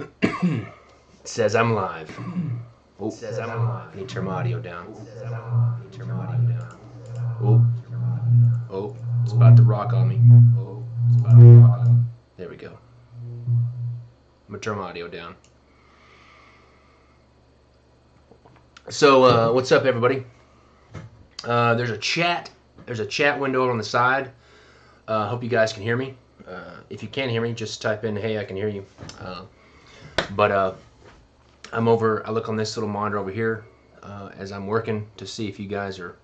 It says I'm live. Oh, it says I'm live. I need to turn my audio down. Oh, oh, it's about to rock on me. Oh, it's about to rock on me. There we go. I'm gonna turn my audio down. So, what's up, everybody? There's a chat window on the side. Hope you guys can hear me. If you can't hear me, just type in, "Hey, I can hear you." But I look on this little monitor over here as I'm working to see if you guys are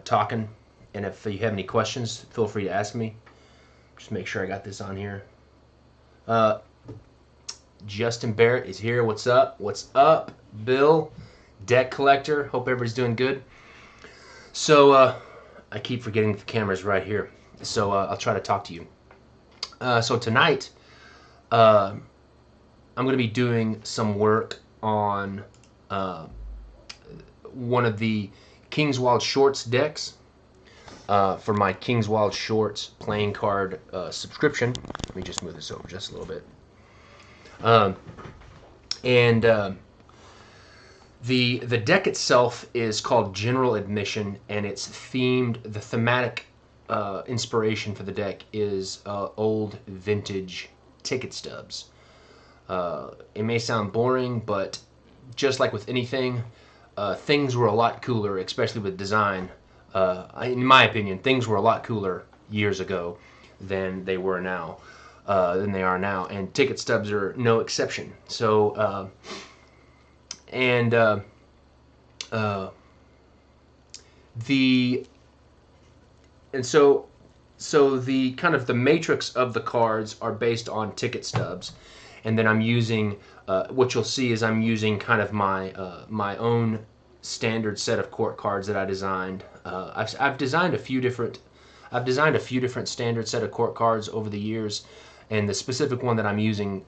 talking. And if you have any questions, feel free to ask me. Just make sure I got this on here. Justin Barrett is here. What's up? What's up, Bill? Deck collector. Hope everybody's doing good. So I keep forgetting the camera's right here. So I'll try to talk to you. So tonight, I'm going to be doing some work on one of the King's Wild Shorts decks for my King's Wild Shorts playing card subscription. Let me just move this over just a little bit. The deck itself is called General Admission, and it's themed. The thematic inspiration for the deck is old vintage ticket stubs. It may sound boring, but just like with anything, things were a lot cooler, especially with design. In my opinion, things were a lot cooler years ago than they are now, and ticket stubs are no exception. So, so the kind of the matrix of the cards are based on ticket stubs, and then I'm using what you'll see is I'm using kind of my own standard set of court cards that I designed. I've designed a few different standard set of court cards over the years, and the specific one that I'm using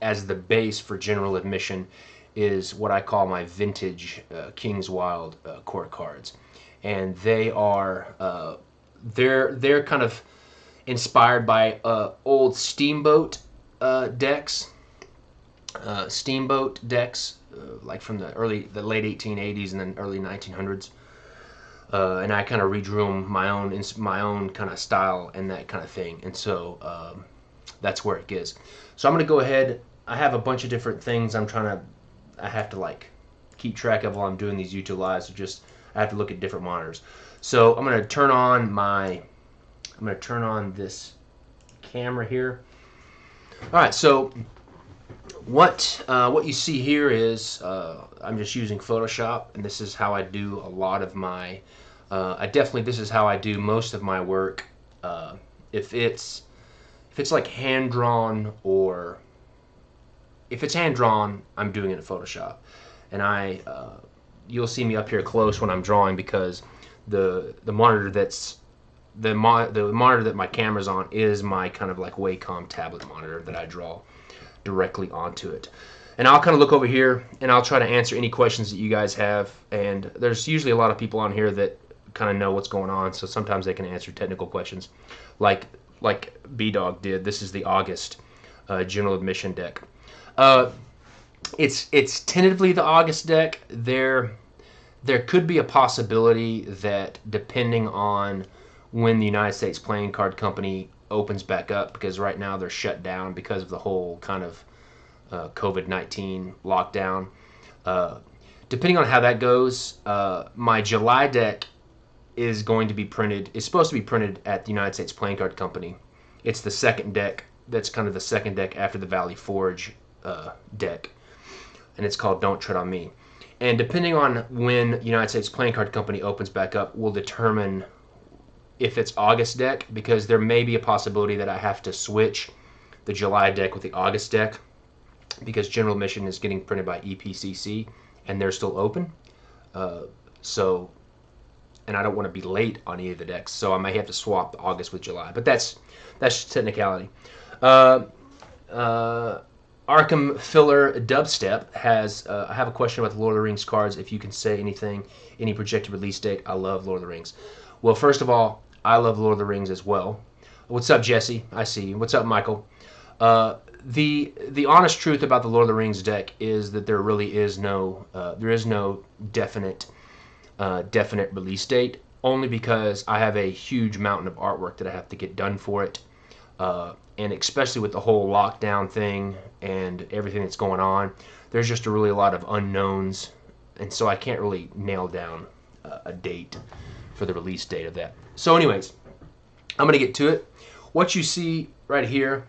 as the base for General Admission is what I call my vintage King's Wild court cards, and they are they're kind of inspired by old Steamboat decks, like from the late 1880s and then early 1900s, and I kind of redrew them my own kind of style and that kind of thing, and so that's where it gets. So I'm gonna go ahead. I have a bunch of different things I have to like keep track of while I'm doing these YouTube lives. So I have to look at different monitors. So I'm gonna turn on this camera here. All right. So what you see here is I'm just using Photoshop, and this is how I do a lot of my. This is how I do most of my work. If it's like hand drawn, or if it's hand drawn, I'm doing it in Photoshop, and you'll see me up here close when I'm drawing because the monitor the monitor that my camera's on is my kind of like Wacom tablet monitor that I draw directly onto it. And I'll kind of look over here and I'll try to answer any questions that you guys have. And there's usually a lot of people on here that kind of know what's going on, so sometimes they can answer technical questions, like B-Dog did. This is the August General Admission deck. It's tentatively the August deck. There could be a possibility that depending on when the United States Playing Card Company opens back up, because right now they're shut down because of the whole kind of COVID-19 lockdown. Depending on how that goes, my July deck is supposed to be printed at the United States Playing Card Company. It's the second deck. That's kind of the second deck after the Valley Forge deck, and it's called Don't Tread on Me. And depending on when United States Playing Card Company opens back up will determine if it's August deck, because there may be a possibility that I have to switch the July deck with the August deck, because General Admission is getting printed by EPCC and they're still open. And I don't want to be late on either of the decks, so I may have to swap August with July. But that's just technicality. Arkham Filler Dubstep has, I have a question about the Lord of the Rings cards. If you can say anything, any projected release date. I love Lord of the Rings. Well, first of all, I love Lord of the Rings as well. What's up, Jesse? I see you. What's up, Michael? the honest truth about the Lord of the Rings deck is that there really is no definite definite release date, only because I have a huge mountain of artwork that I have to get done for it, and especially with the whole lockdown thing and everything that's going on, there's just a lot of unknowns, and so I can't really nail down a date for the release date of that. So anyways, I'm gonna get to it. What you see right here,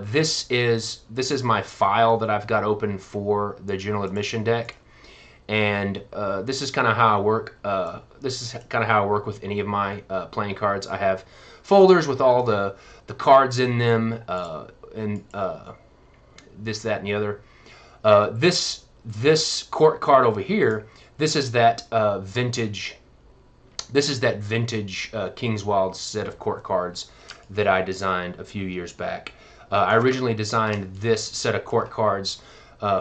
this is my file that I've got open for the general admission deck, and this is kind of how I work. This is kind of how I work with any of my playing cards. I have folders with all the cards in them, and this, that, and the other. This court card over here, this is that vintage. This is that vintage Kingswild set of court cards that I designed a few years back. I originally designed this set of court cards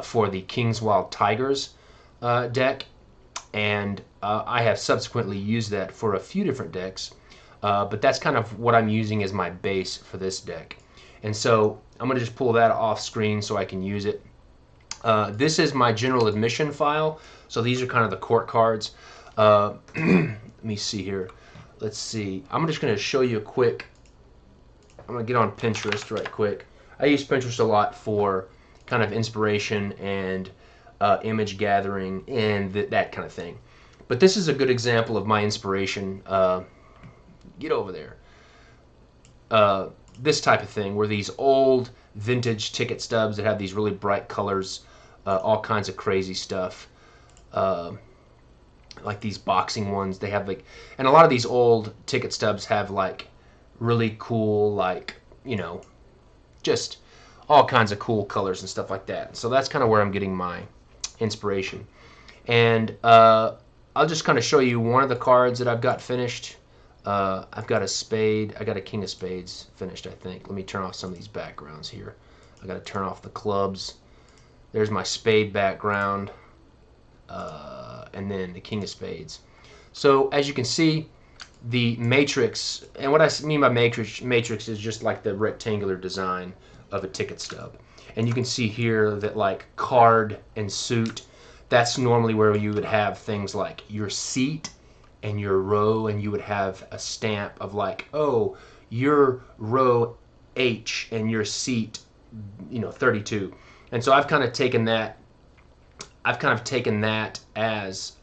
for the Kingswild Tigers deck, and I have subsequently used that for a few different decks, but that's kind of what I'm using as my base for this deck. And so I'm going to just pull that off screen so I can use it. This is my general admission file, so these are kind of the court cards. Let me see here. Let's see. I'm just going to show you a quick. I'm going to get on Pinterest right quick. I use Pinterest a lot for kind of inspiration and image gathering and that kind of thing. But this is a good example of my inspiration. Get over there. This type of thing, where these old vintage ticket stubs that have these really bright colors, all kinds of crazy stuff. Like these boxing ones, they have like, and a lot of these old ticket stubs have like really cool, like, you know, just all kinds of cool colors and stuff like that. So that's kind of where I'm getting my inspiration. And I'll just kind of show you one of the cards that I've got finished. I've got a spade. I got a king of spades finished, I think. Let me turn off some of these backgrounds here. I got to turn off the clubs. There's my spade background. And then the king of spades. So as you can see, the matrix, and what I mean by matrix is just like the rectangular design of a ticket stub. And you can see here that like card and suit, that's normally where you would have things like your seat and your row, and you would have a stamp of like, oh, your row H and your seat, 32. And so I've kind of taken that as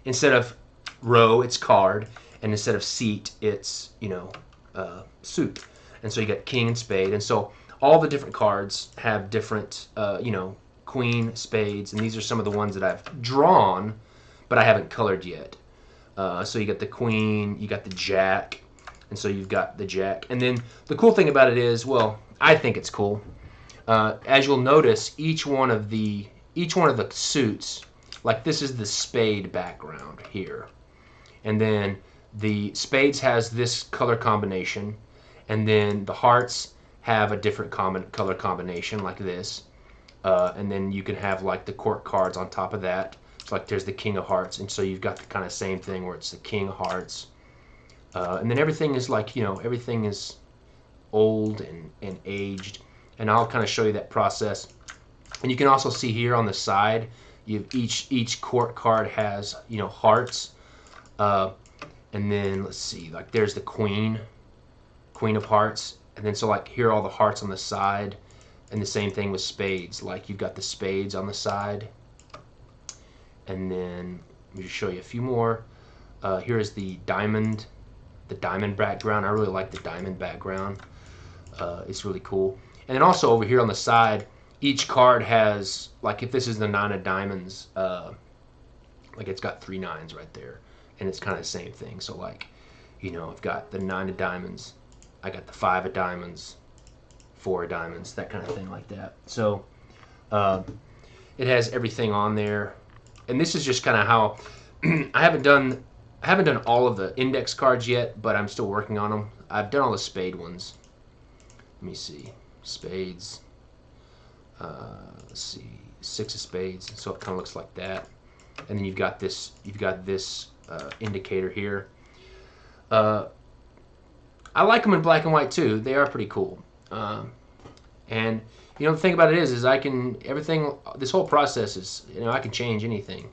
instead of row, it's card, and instead of seat, it's suit. And so you got king and spade, and so all the different cards have different queen, spades, and these are some of the ones that I've drawn, but I haven't colored yet. So you got the queen, you got the jack, and so you've got the jack. And then the cool thing about it is, well, I think it's cool. As you'll notice, each one of the suits, like this is the spade background here, and then the spades has this color combination, and then the hearts have a different color combination like this, and then you can have like the court cards on top of that. So like there's the king of hearts, and so you've got the kind of same thing where it's the king of hearts, and then everything is like, everything is old and aged, and I'll kind of show you that process. And you can also see here on the side, each court card has hearts, and then let's see, like there's the queen of hearts, and then so like here are all the hearts on the side, and the same thing with spades. Like you've got the spades on the side, and then let me just show you a few more. Here is the diamond background. I really like the diamond background. It's really cool. And then also over here on the side, each card has, like if this is the 9 of diamonds, like it's got 3 nines right there, and it's kind of the same thing. So like, I've got the 9 of diamonds, I got the 5 of diamonds, 4 of diamonds, that kind of thing like that. So it has everything on there, and this is just kind of how I haven't done all of the index cards yet, but I'm still working on them. I've done all the spade ones. Let me see, spades. Let's see, 6 of spades, so it kind of looks like that. And then you've got this indicator here. I like them in black and white too. They are pretty cool. And you know, the thing about it is I can everything. This whole process is, you know, I can change anything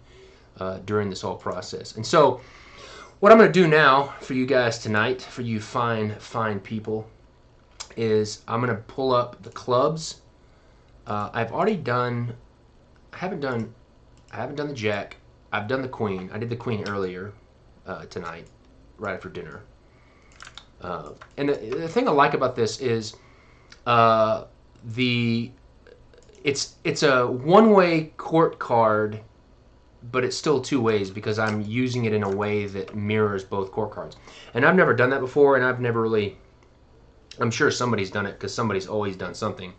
during this whole process. And so, what I'm going to do now for you guys tonight, for you fine people, is I'm going to pull up the clubs. I've already done. I haven't done the jack. I've done the queen. I did the queen earlier tonight, right after dinner. And the thing I like about this is it's a one-way court card, but it's still two ways because I'm using it in a way that mirrors both court cards. And I've never done that before, and I've never really. I'm sure somebody's done it because somebody's always done something,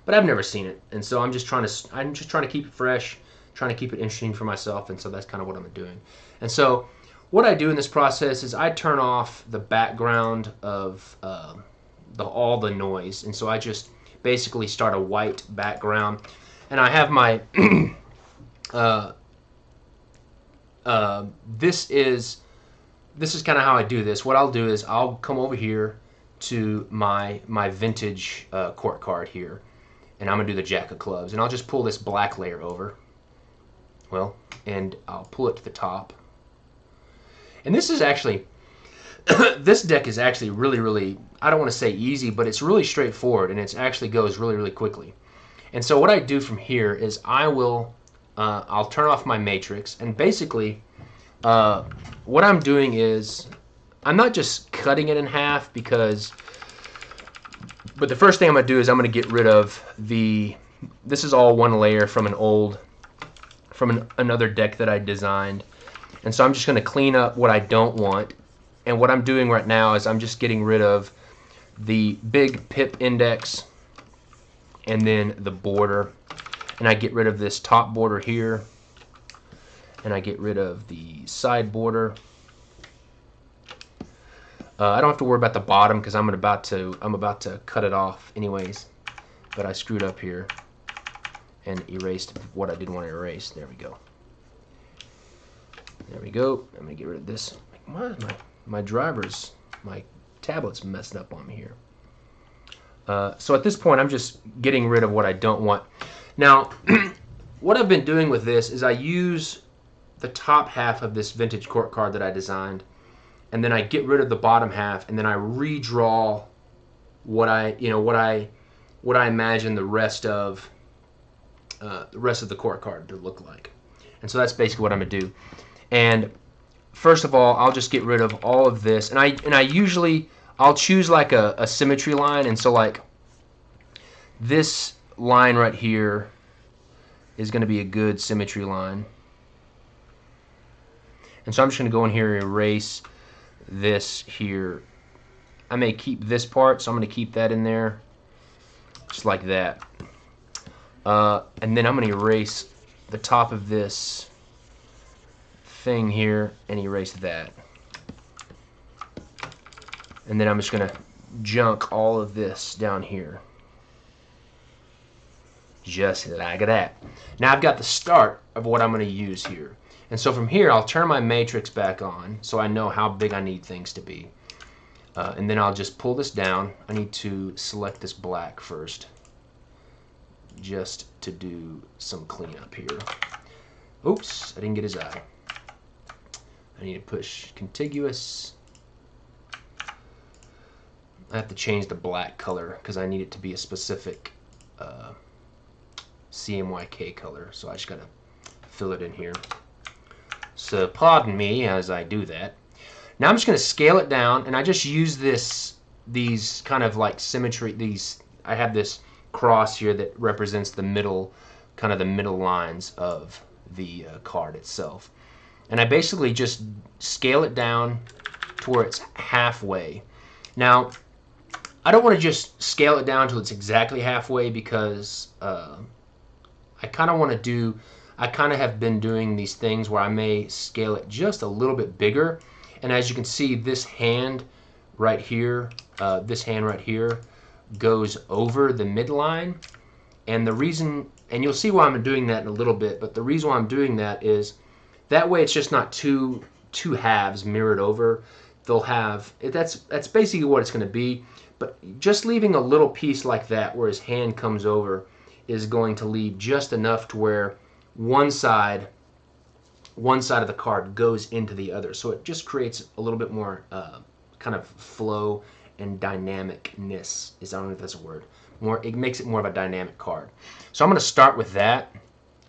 but I've never seen it. And so I'm just trying to keep it fresh, trying to keep it interesting for myself, and so that's kind of what I'm doing. And so what I do in this process is I turn off the background of all the noise, and so I just basically start a white background, and I have my this is kind of how I do this. What I'll do is I'll come over here to my vintage court card here, and I'm gonna do the jack of clubs, and I'll just pull this black layer over. Well, and I'll pull it to the top. And this is actually this deck is actually really, I don't want to say easy, but it's really straightforward, and it actually goes really quickly. And so what I do from here is I'll turn off my matrix, and basically what I'm doing is I'm not just cutting it in half but the first thing I'm going to do is I'm going to get rid of this is all one layer from another deck that I designed. And so I'm just going to clean up what I don't want. And what I'm doing right now is I'm just getting rid of the big pip index and then the border. And I get rid of this top border here. And I get rid of the side border. I don't have to worry about the bottom because I'm about to cut it off anyways. But I screwed up here and erased what I didn't want to erase. There we go. There we go. I'm gonna get rid of this. My tablet's messing up on me here. So at this point, I'm just getting rid of what I don't want. Now, what I've been doing with this is I use the top half of this vintage court card that I designed, and then I get rid of the bottom half, and then I redraw what I imagine the rest of the court card to look like. And so that's basically what I'm gonna do. And first of all, I'll just get rid of all of this, and I usually I'll choose like a symmetry line, and so like this line right here is going to be a good symmetry line. And so I'm just going to go in here and erase this here. I may keep this part, so I'm going to keep that in there, just like that. And then I'm going to erase the top of this thing here and erase that. And then I'm just going to junk all of this down here. Just like that. Now I've got the start of what I'm going to use here. And so from here, I'll turn my matrix back on so I know how big I need things to be. And then I'll just pull this down. I need to select this black first, just to do some cleanup here. Oops, I didn't get his eye. I need to push contiguous. I have to change the black color because I need it to be a specific CMYK color, so I just gotta fill it in here. So pardon me as I do that. Now I'm just gonna scale it down, and I just use these kind of like symmetry. I have this cross here that represents the middle, kind of the middle lines of the card itself, and I basically just scale it down to where it's halfway. Now I don't want to just scale it down till it's exactly halfway because I kind of have been doing these things where I may scale it just a little bit bigger. And as you can see, this hand right here goes over the midline. And the reason, and you'll see why I'm doing that in a little bit, but the reason why I'm doing that is that way it's just not two halves mirrored over. They'll have, that's basically what it's going to be. But just leaving a little piece like that where his hand comes over is going to leave just enough to where one side of the card goes into the other. So it just creates a little bit more kind of flow and dynamicness. I don't know if that's a word. It makes it more of a dynamic card. So I'm going to start with that.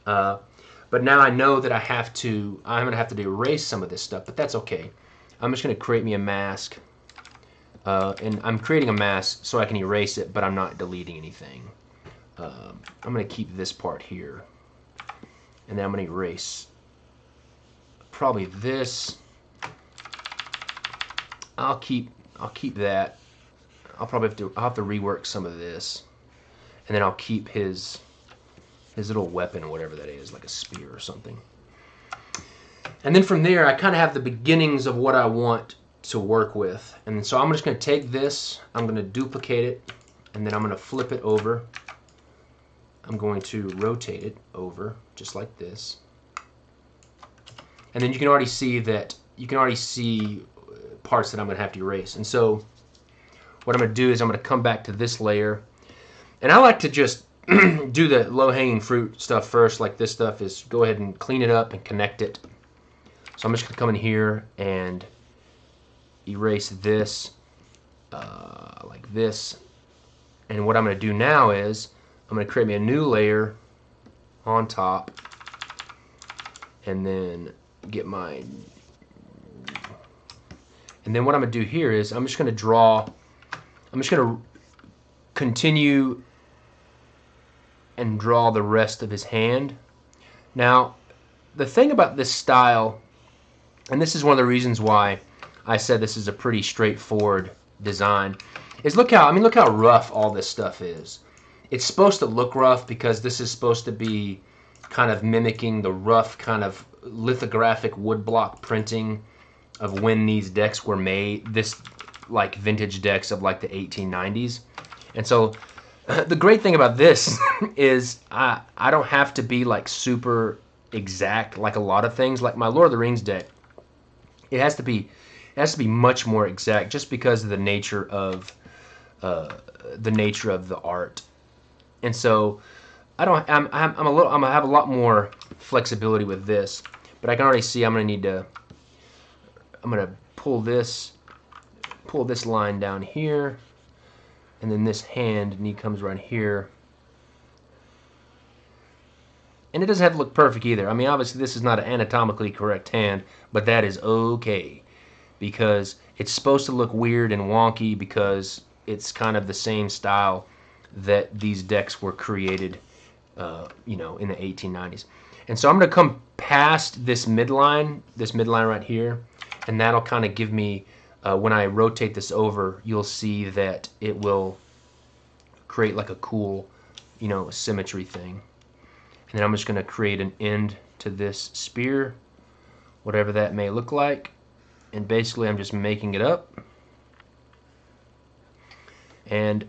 But now I know that I'm going to have to erase some of this stuff, but that's okay. I'm just going to create me a mask. And I'm creating a mask so I can erase it, but I'm not deleting anything. I'm going to keep this part here. And then I'm going to erase probably this. I'll keep that. I'll have to rework some of this. And then I'll keep his little weapon, whatever that is, like a spear or something. And then from there, I kind of have the beginnings of what I want to work with. And so I'm just going to take this, I'm going to duplicate it, and then I'm going to flip it over. I'm going to rotate it over, just like this. And then you can already see parts that I'm going to have to erase. And so what I'm going to do is I'm going to come back to this layer. And I like to just do the low-hanging fruit stuff first, like this stuff is go ahead and clean it up and connect it. So I'm just going to come in here and erase this like this. And what I'm going to do now is I'm going to create me a new layer on top and then get my... And then what I'm going to do here is I'm just going to continue and draw the rest of his hand. Now, the thing about this style, and this is one of the reasons why I said this is a pretty straightforward design, is look how rough all this stuff is. It's supposed to look rough because this is supposed to be kind of mimicking the rough kind of lithographic woodblock printing of when these decks were made, this like vintage decks of like the 1890s. And so the great thing about this is I don't have to be like super exact like a lot of things. Like my Lord of the Rings deck, it has to be much more exact just because of the nature of the art. And so I'm gonna have a lot more flexibility with this, but I can already see I'm gonna pull this line down here, and then this hand comes right here. And it doesn't have to look perfect either. I mean, obviously this is not an anatomically correct hand, but that is okay because it's supposed to look weird and wonky because it's kind of the same style that these decks were created, in the 1890s. And so I'm going to come past this midline right here, and that'll kind of give me, when I rotate this over, you'll see that it will create like a cool, symmetry thing. And then I'm just going to create an end to this spear, whatever that may look like. And basically I'm just making it up. And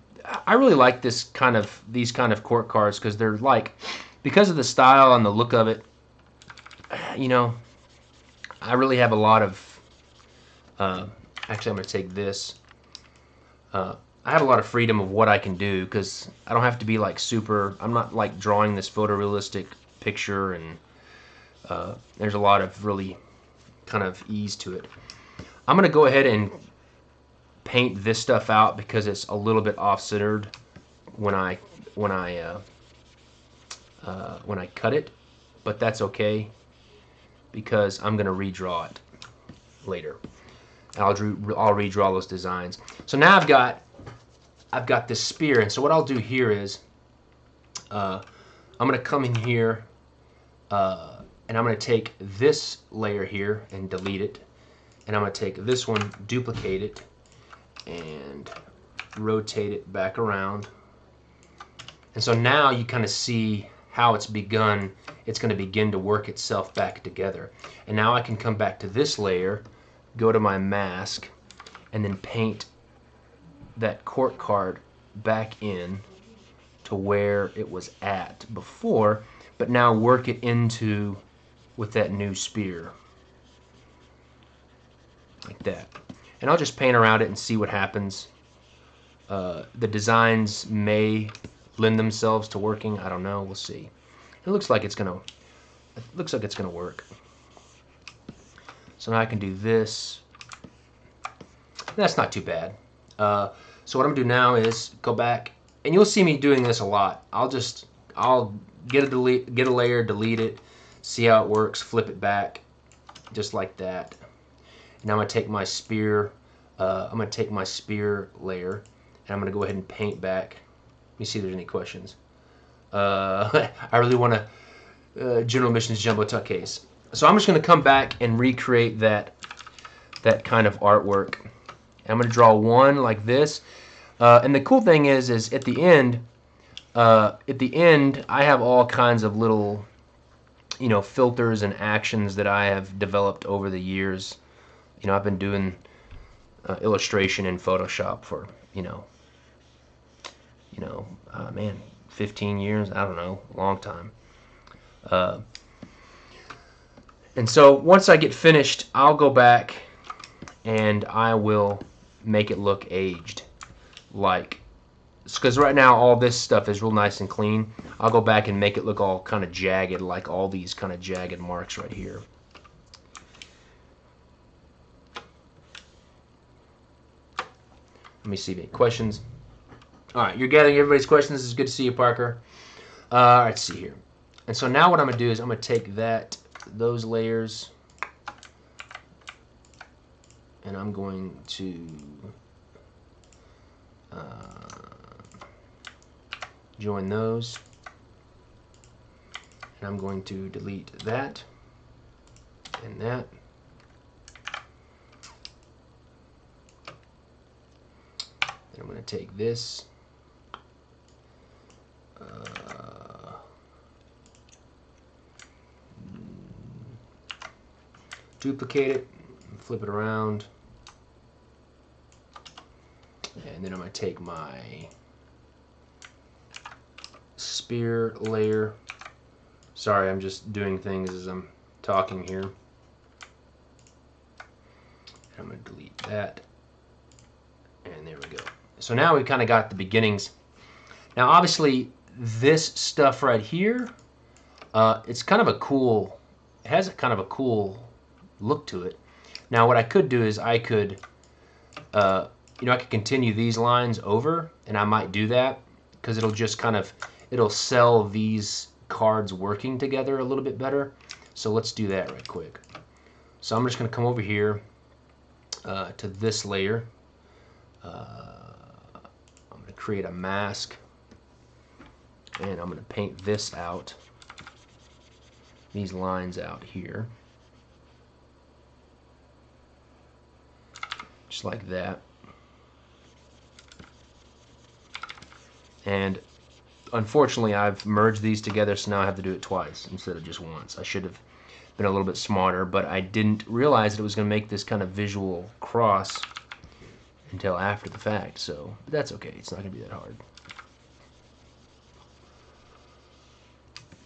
I really like these kind of court cards because they're like, because of the style and the look of it, I really have a lot of, actually I'm going to take this. I have a lot of freedom of what I can do because I don't have to be like super, I'm not like drawing this photorealistic picture, and there's a lot of really kind of ease to it. I'm going to go ahead and paint this stuff out because it's a little bit off-centered when I cut it, but that's okay because I'm going to redraw it later. I'll redraw those designs. So now I've got this spear, and so what I'll do here is I'm going to come in here and I'm going to take this layer here and delete it, and I'm going to take this one, duplicate it, and rotate it back around. And so now you kind of see how it's begun. It's going to begin to work itself back together. And now I can come back to this layer, go to my mask, and then paint that court card back in to where it was at before, but now work it into with that new spear. Like that. And I'll just paint around it and see what happens. The designs may lend themselves to working. I don't know. We'll see. It looks like it's gonna. It looks like it's gonna work. So now I can do this. That's not too bad. So what I'm gonna do now is go back, and you'll see me doing this a lot. I'll get a layer, delete it, see how it works, flip it back, just like that. And I'm gonna take my spear. I'm gonna take my spear layer, and I'm gonna go ahead and paint back. Let me see if there's any questions. I really want to General Missions Jumbo Tuck case. So I'm just gonna come back and recreate that kind of artwork. I'm going to draw one like this, and the cool thing is at the end, I have all kinds of little, filters and actions that I have developed over the years. I've been doing illustration in Photoshop for, man, 15 years. I don't know, a long time. And so once I get finished, I'll go back and I will make it look aged, because right now all this stuff is real nice and clean. I'll go back and make it look all kind of jagged, like all these kind of jagged marks right here. Let me see any questions. All right, you're gathering everybody's questions. This is good to see you, Parker. Let's see here. And so now what I'm gonna do is I'm gonna take those layers, and I'm going to join those, and I'm going to delete that and that. And I'm going to take this, duplicate it, flip it around, and then I'm going to take my spear layer. Sorry, I'm just doing things as I'm talking here. And I'm going to delete that, and there we go. So now we've kind of got the beginnings. Now obviously this stuff right here, it's kind of a cool, it has a kind of a cool look to it. Now what I could do is I could I could continue these lines over, and I might do that because it'll just kind of, it'll sell these cards working together a little bit better. So let's do that right quick. So I'm just going to come over here to this layer. I'm going to create a mask, and I'm going to paint this out, these lines out here, just like that. And unfortunately I've merged these together, so now I have to do it twice instead of just once. I should have been a little bit smarter, but I didn't realize that it was going to make this kind of visual cross until after the fact, so that's okay. It's not going to be that hard.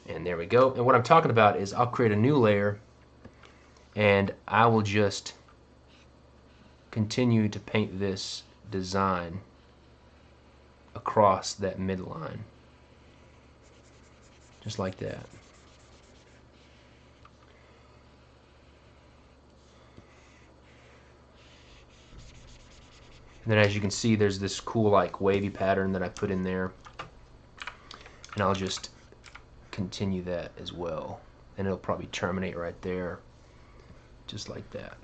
And there we go. And what I'm talking about is I'll create a new layer, and I will just continue to paint this design across that midline, just like that. And then as you can see, there's this cool like wavy pattern that I put in there, and I'll just continue that as well, and it'll probably terminate right there, just like that.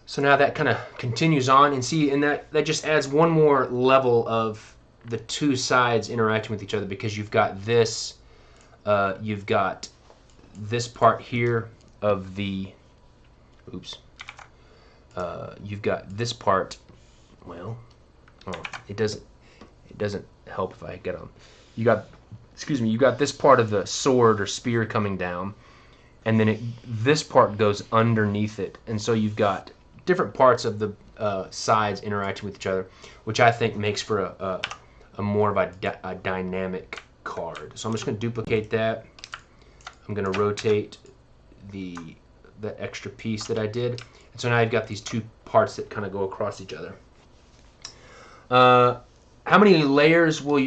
So now that kind of continues on, and see, and that just adds one more level of the two sides interacting with each other, because you've got this part here of the, oops, you've got this part, well, oh, it doesn't help if I get on. You got this part of the sword or spear coming down, and then this part goes underneath it, and so you've got different parts of the sides interacting with each other, which I think makes for a more of a dynamic card. So I'm just going to duplicate that. I'm going to rotate the extra piece that I did, and so now I've got these two parts that kind of go across each other. How many layers will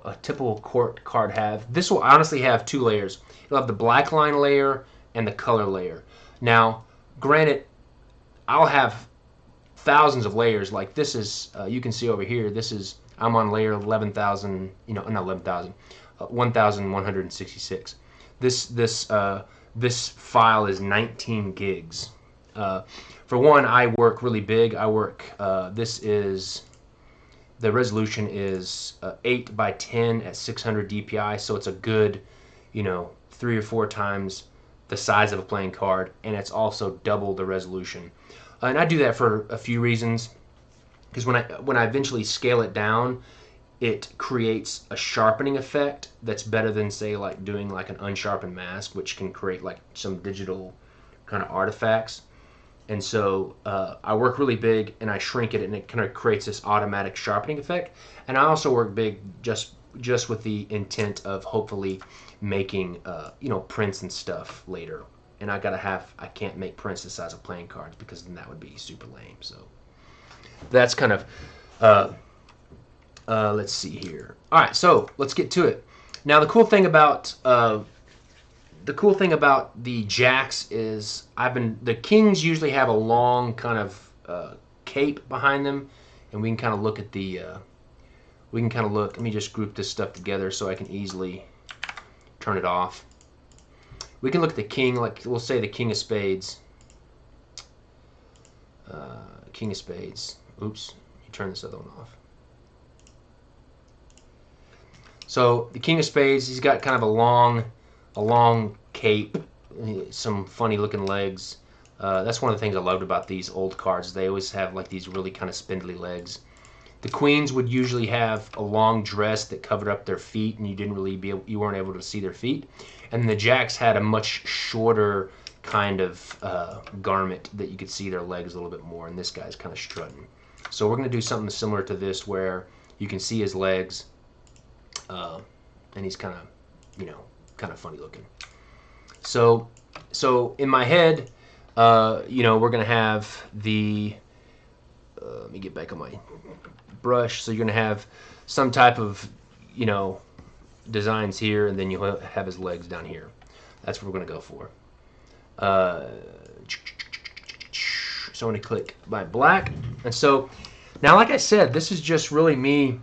a typical court card have? This will honestly have 2 layers. It'll have the black line layer and the color layer. Now, granted, I'll have thousands of layers. Like this is, you can see over here, I'm on layer 11,000, not 11,000, 1,166. This file is 19 gigs. For one, I work really big. The resolution is 8 by 10 at 600 DPI, so it's a good, 3 or 4 times the size of a playing card, and it's also double the resolution. And I do that for a few reasons, because when I eventually scale it down, it creates a sharpening effect that's better than, say, like doing like an unsharpened mask, which can create like some digital kind of artifacts. And so I work really big and I shrink it, and it kind of creates this automatic sharpening effect. And I also work big just with the intent of hopefully making prints and stuff later. And I can't make prints the size of playing cards, because then that would be super lame. So that's kind of let's see here. All right, so let's get to it. Now the cool thing about the jacks is the kings usually have a long kind of cape behind them, and we can kind of look at let me just group this stuff together so I can easily turn it off. We can look at the king, like we'll say the king of spades. King of spades. Oops, you turn this other one off. So the king of spades, he's got kind of a long cape, some funny looking legs. That's one of the things I loved about these old cards. They always have like these really kind of spindly legs. The queens would usually have a long dress that covered up their feet, and you weren't able to see their feet. And the jacks had a much shorter kind of garment that you could see their legs a little bit more, and this guy's kind of strutting. So we're going to do something similar to this, where you can see his legs, and he's kind of funny looking. So in my head, we're going to have the, let me get back on my brush. So you're going to have some type of, designs here, and then you'll have his legs down here. That's what we're going to go for. So I'm going to click my black. And so now, like I said, this is just really me.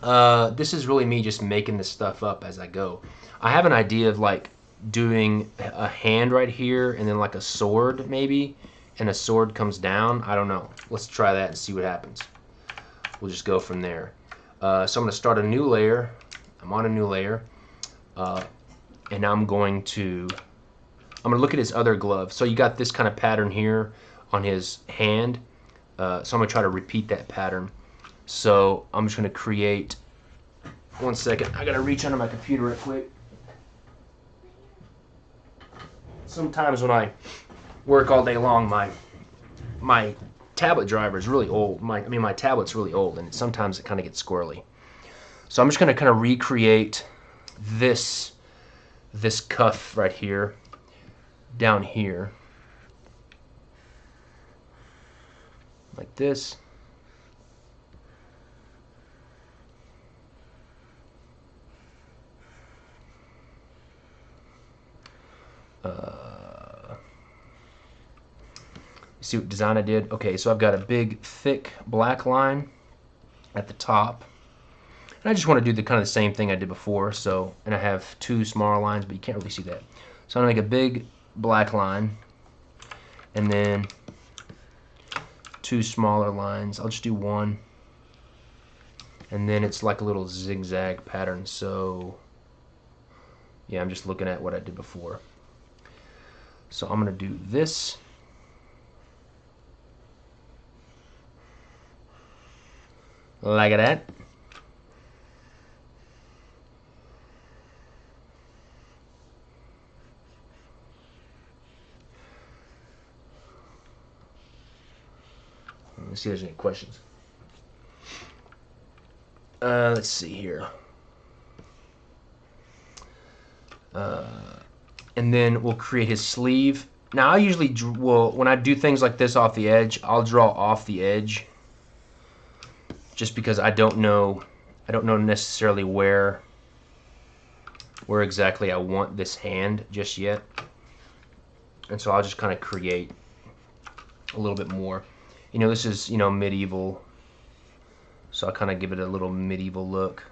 This is really me just making this stuff up as I go. I have an idea of like doing a hand right here, and then like a sword maybe, and a sword comes down. I don't know. Let's try that and see what happens. We'll just go from there. So I'm going to start a new layer. I'm on a new layer, and I'm going to look at his other glove. So you got this kind of pattern here on his hand. So I'm going to try to repeat that pattern. So I'm just going to create, one second, I got to reach under my computer real quick. Sometimes when I work all day long, my tablet driver is really old. My tablet's really old, and sometimes it kind of gets squirrely. So I'm just going to kind of recreate this cuff right here, down here, like this. See what design I did? Okay, so I've got a big, thick black line at the top. And I just want to do the kind of the same thing I did before. So, and I have 2 smaller lines, but you can't really see that. So I'm going to make a big black line, and then 2 smaller lines. I'll just do 1. And then it's like a little zigzag pattern. So, yeah, I'm just looking at what I did before. So I'm going to do this. Like that. Let's see if there's any questions. Let's see here. And then we'll create his sleeve. Now I usually when I do things like this off the edge, I'll draw off the edge just because I don't know necessarily where exactly I want this hand just yet. And so I'll just kind of create a little bit more. You know, this is, you know, medieval, so I kind of give it a little medieval look.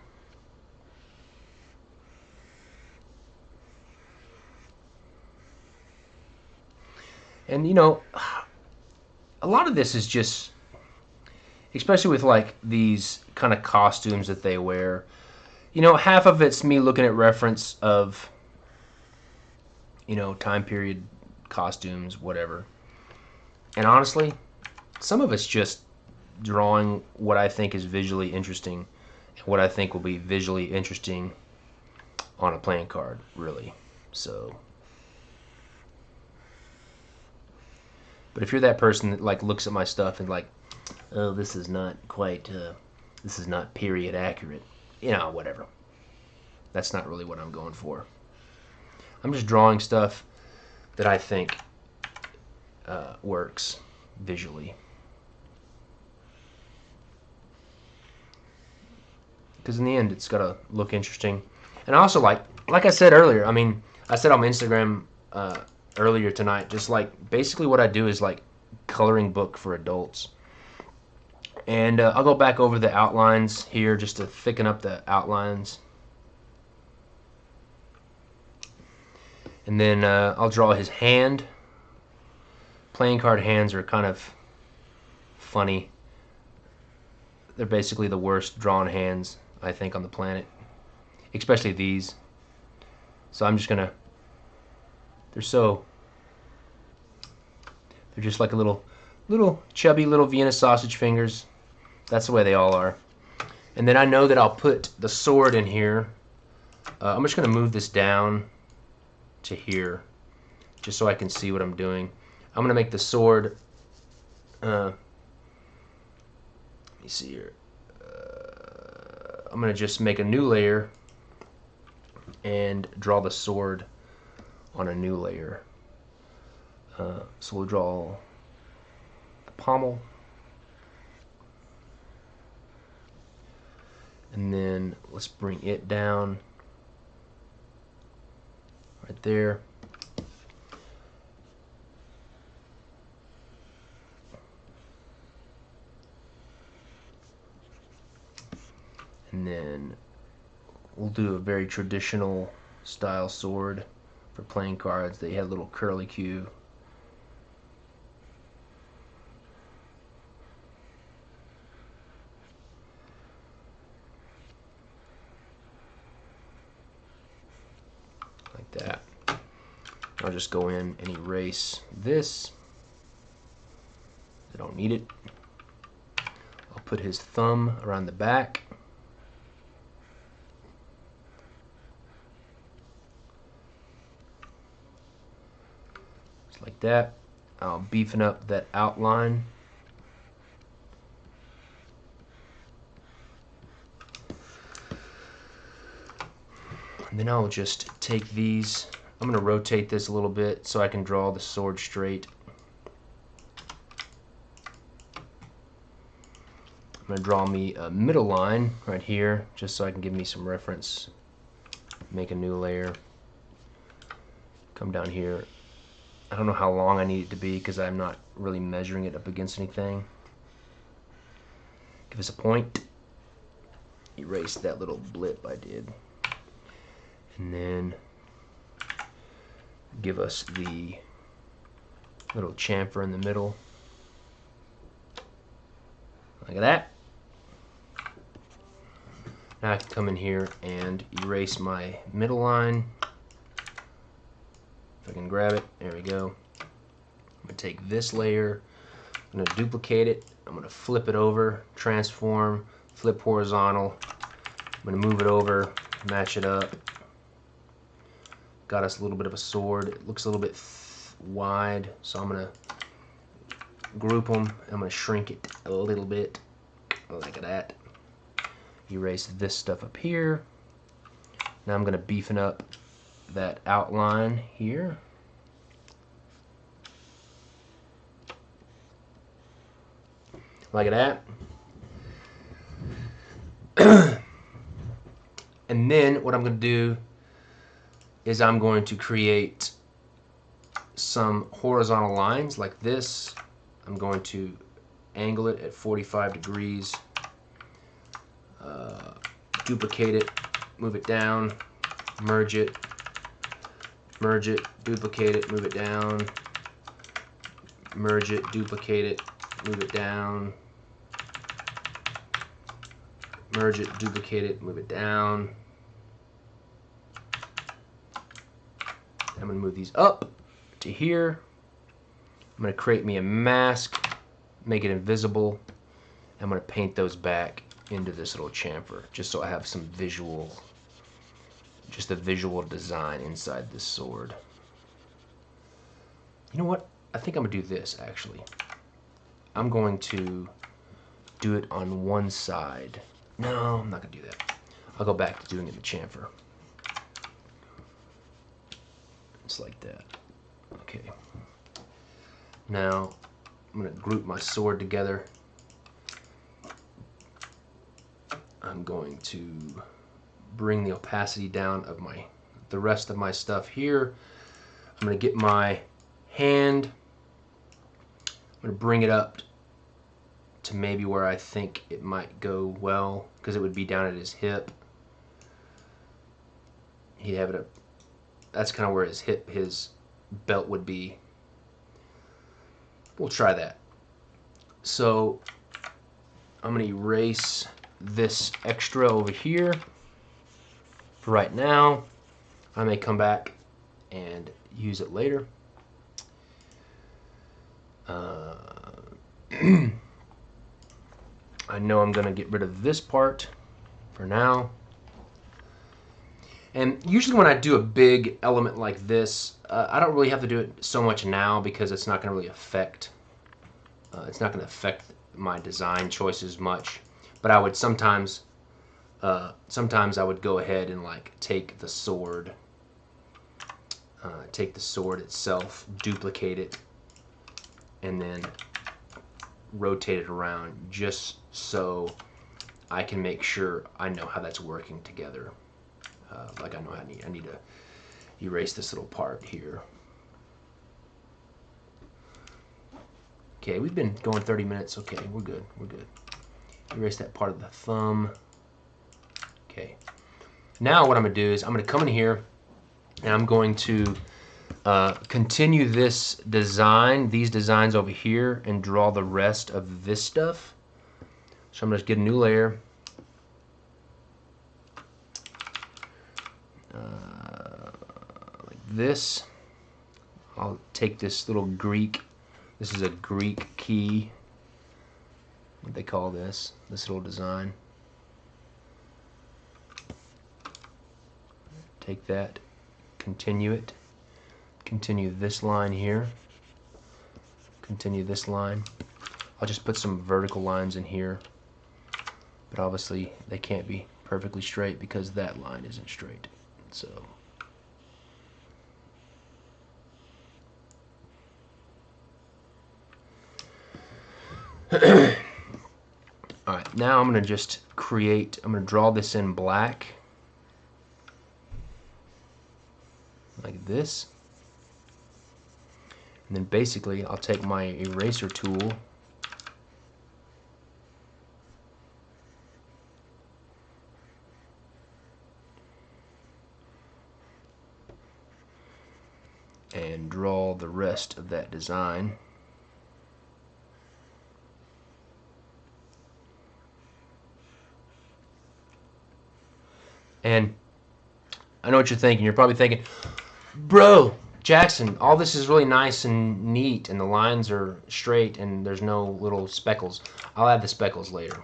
And, you know, a lot of this is just, especially with like these kind of costumes that they wear, you know, half of it's me looking at reference of, you know, time period costumes, whatever. And honestly, some of it's just drawing what I think is visually interesting and what I think will be visually interesting on a playing card, really. So, but if you're that person that like looks at my stuff and like, oh, this is not quite, this is not period accurate, you know, whatever. That's not really what I'm going for. I'm just drawing stuff that I think works visually. Because in the end, it's got to look interesting. And I also like I said earlier, I mean, I said on my Instagram earlier tonight, just like basically what I do is like coloring book for adults. And I'll go back over the outlines here just to thicken up the outlines. And then I'll draw his hand. Playing card hands are kind of funny. They're basically the worst drawn hands, I think, on the planet. Especially these. So I'm just going to... They're just like a little chubby little Vienna sausage fingers. That's the way they all are. And then I know that I'll put the sword in here. I'm just going to move this down to here just so I can see what I'm doing. I'm going to make the sword, let me see here, I'm going to just make a new layer and draw the sword on a new layer. So we'll draw the pommel, and then let's bring it down right there. And then we'll do a very traditional style sword for playing cards. They had a little curly cue. Like that. I'll just go in and erase this. I don't need it. I'll put his thumb around the back. Just like that. I'll beefing up that outline. And then I'll just take these. I'm going to rotate this a little bit so I can draw the sword straight. I'm going to draw me a middle line right here just so I can give me some reference. Make a new layer. Come down here. I don't know how long I need it to be because I'm not really measuring it up against anything. Give us a point. Erase that little blip I did. And then give us the little chamfer in the middle. Like that. Now I can come in here and erase my middle line. If I can grab it, there we go. I'm going to take this layer, I'm going to duplicate it, I'm going to flip it over, transform, flip horizontal. I'm going to move it over, match it up. Got us a little bit of a sword. It looks a little bit wide, so I'm going to group them. I'm going to shrink it a little bit, like that. Erase this stuff up here. Now I'm going to beefing up that outline here. Like that. And then what I'm going to do is I'm going to create some horizontal lines like this. I'm going to angle it at 45 degrees, duplicate it, move it down, merge it, duplicate it, move it down, merge it, duplicate it, move it down, merge it, duplicate it, move it down. I'm going to move these up to here. I'm going to create me a mask, make it invisible. I'm going to paint those back into this little chamfer just so I have some visual, just a visual design inside this sword. You know what? I think I'm going to do this actually. I'm going to do it on one side. No, I'm not going to do that. I'll go back to doing it in the chamfer. It's like that. Okay. Now I'm going to group my sword together. I'm going to bring the opacity down of the rest of my stuff here. I'm going to get my hand. I'm going to bring it up to maybe where I think it might go well, because it would be down at his hip. He'd have it up. That's kind of where his belt would be. We'll try that. So I'm going to erase this extra over here for right now. I may come back and use it later. I know I'm going to get rid of this part for now. And usually when I do a big element like this, I don't really have to do it so much now because it's not going to really affect, it's not going to affect my design choices much. But I would sometimes I would go ahead and like take the sword itself, duplicate it, and then rotate it around just so I can make sure I know how that's working together. Like I know I need to erase this little part here. Okay, we've been going 30 minutes. Okay, we're good. We're good. Erase that part of the thumb. Okay. Now what I'm going to do is I'm going to come in here and I'm going to continue this design, these designs over here, and draw the rest of this stuff. So I'm going to get a new layer. Like this. I'll take this little Greek. This is a Greek key. What they call this little design. Take that, continue it, continue this line here, continue this line. I'll just put some vertical lines in here, but obviously they can't be perfectly straight because that line isn't straight. So alright, now I'm going to just create, I'm going to draw this in black like this, and then basically I'll take my eraser tool and draw the rest of that design. And I know what you're thinking. You're probably thinking, bro, Jackson, all this is really nice and neat and the lines are straight and there's no little speckles. I'll add the speckles later.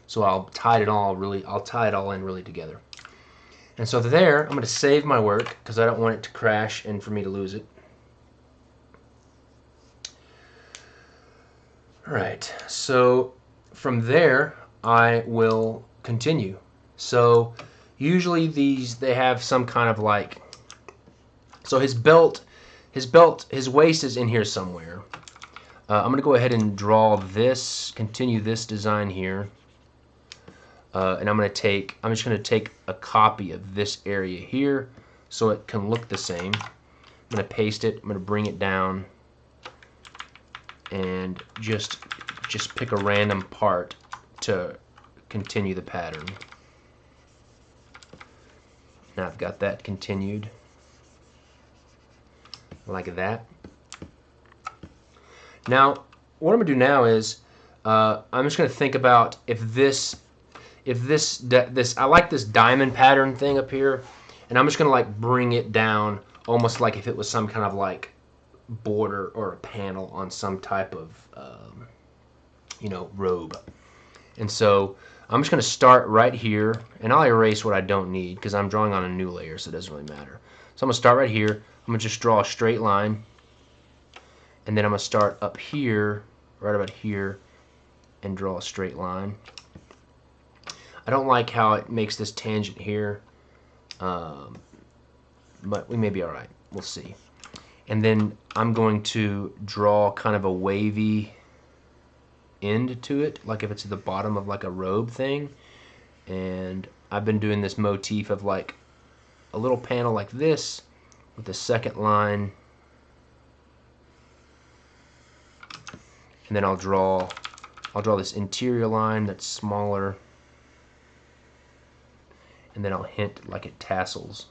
So I'll tie it all in really together. And so there, I'm going to save my work because I don't want it to crash and for me to lose it. Alright, so from there I will continue. So usually they have some kind of like, so his waist is in here somewhere. I'm going to go ahead and draw this, continue this design here. and I'm just going to take a copy of this area here so it can look the same. I'm going to paste it. I'm going to bring it down and just pick a random part to continue the pattern. Now I've got that continued like that. Now what I'm going to do now is I'm just going to think about if this I like this diamond pattern thing up here, and I'm just going to like bring it down almost like if it was some kind of like border or a panel on some type of you know, robe. And so I'm just going to start right here, and I'll erase what I don't need because I'm drawing on a new layer, so it doesn't really matter. So I'm going to start right here. I'm going to just draw a straight line, and then I'm going to start up here, right about here, and draw a straight line. I don't like how it makes this tangent here, but we may be alright. We'll see. And then I'm going to draw kind of a wavy end to it, like if it's at the bottom of like a robe thing. And I've been doing this motif of like a little panel like this with a second line, and then I'll draw this interior line that's smaller, and then I'll hint like it tassels,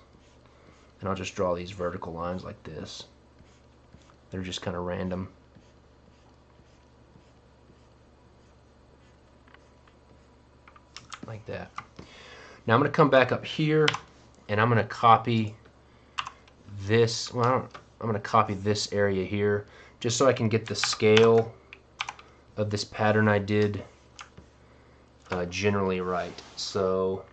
and I'll just draw these vertical lines like this. They're just kind of random. Like that. Now I'm going to come back up here, and I'm going to copy this. Well, I'm going to copy this area here just so I can get the scale of this pattern I did generally right. So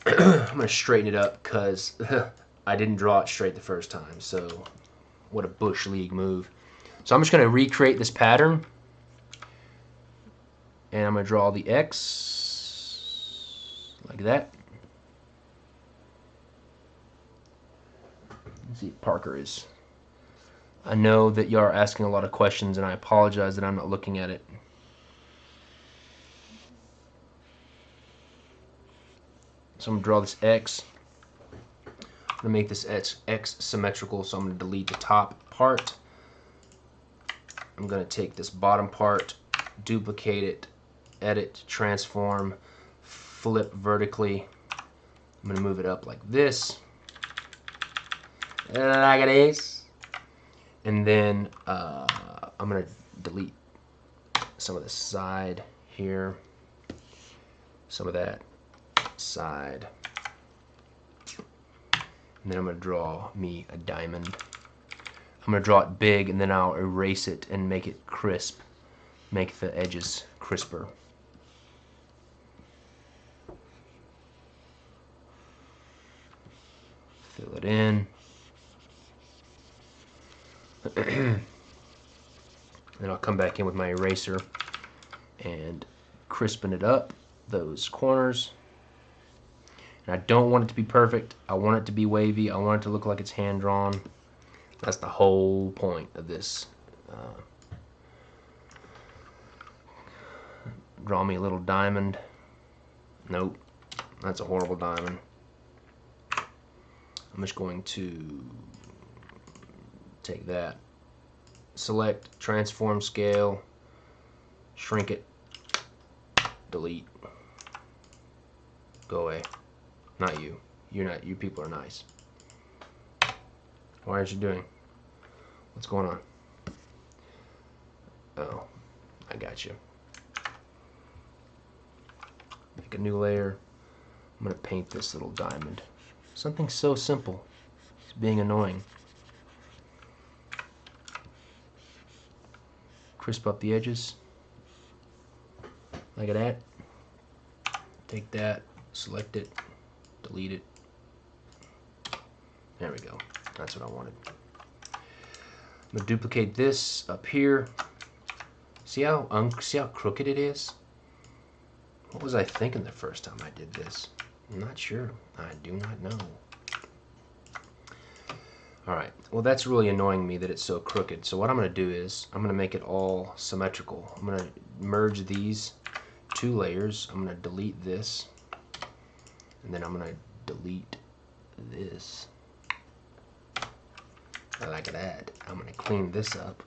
I'm going to straighten it up because I didn't draw it straight the first time. So what a Bush League move. So I'm just going to recreate this pattern. And I'm going to draw the X like that. Let's see if Parker is. I know that you are asking a lot of questions, and I apologize that I'm not looking at it. So I'm going to draw this X. I'm going to make this X symmetrical, so I'm going to delete the top part. I'm going to take this bottom part, duplicate it, edit, transform, flip vertically. I'm going to move it up like this. Like this. And then I'm going to delete some of the side here, some of that side. And then I'm going to draw me a diamond. I'm going to draw it big, and then I'll erase it and make it crisp, make the edges crisper. Fill it in. Then I'll come back in with my eraser and crispen it up, those corners. And I don't want it to be perfect. I want it to be wavy. I want it to look like it's hand-drawn. That's the whole point of this. Draw me a little diamond. Nope, that's a horrible diamond. I'm just going to take that, select, transform scale, shrink it, delete, go away. Not you. You're not. You people are nice. Why aren't you doing? What's going on? Oh, I got you. Make a new layer. I'm gonna paint this little diamond. Something so simple. It's being annoying. Crisp up the edges. Like that. Take that, select it, delete it. There we go. That's what I wanted. I'm gonna duplicate this up here. See how crooked it is? What was I thinking the first time I did this? I'm not sure. I do not know. Alright, well that's really annoying me that it's so crooked. So what I'm going to do is, I'm going to make it all symmetrical. I'm going to merge these two layers. I'm going to delete this. And then I'm going to delete this. Like that. I'm going to clean this up.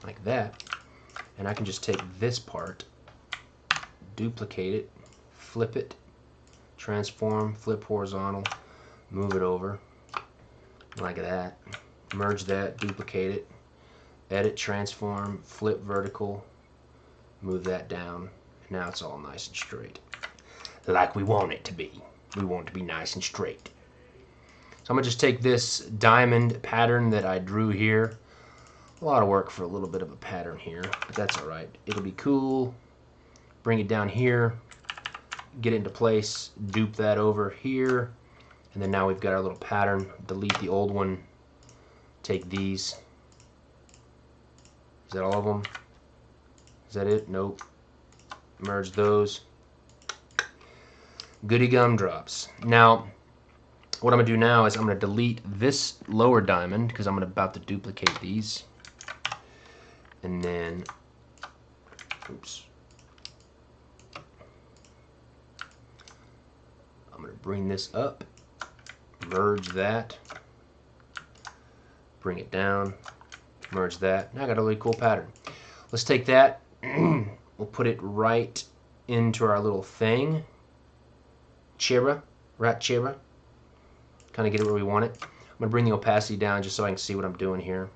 Like that. And I can just take this part, duplicate it, flip it, transform, flip horizontal, move it over, like that. Merge that, duplicate it, edit, transform, flip vertical, move that down. Now it's all nice and straight. Like we want it to be. We want it to be nice and straight. So I'm going to just take this diamond pattern that I drew here. A lot of work for a little bit of a pattern here, but that's alright. It'll be cool. Bring it down here, get it into place, dupe that over here, and then now we've got our little pattern. Delete the old one, take these. Is that all of them? Is that it? Nope. Merge those. Goody gumdrops. Now, what I'm going to do now is I'm going to delete this lower diamond because I'm about to duplicate these. And then, oops. I'm going to bring this up, merge that, bring it down, merge that. Now I got a really cool pattern. Let's take that, we'll put it right into our little thing. Chira, rat chira. Kind of get it where we want it. I'm going to bring the opacity down just so I can see what I'm doing here.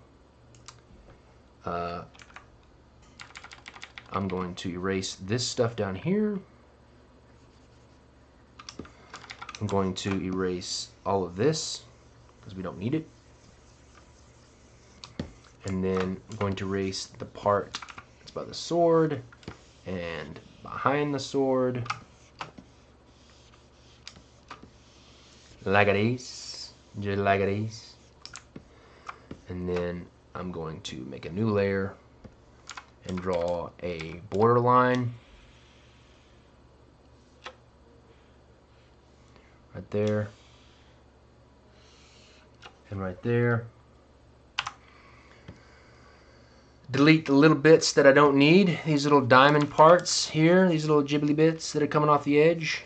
I'm going to erase this stuff down here. I'm going to erase all of this because we don't need it. And then I'm going to erase the part that's by the sword and behind the sword. Like this. Just like this. And then I'm going to make a new layer and draw a border line right there and right there. Delete the little bits that I don't need, these little diamond parts here, these little jibbly bits that are coming off the edge.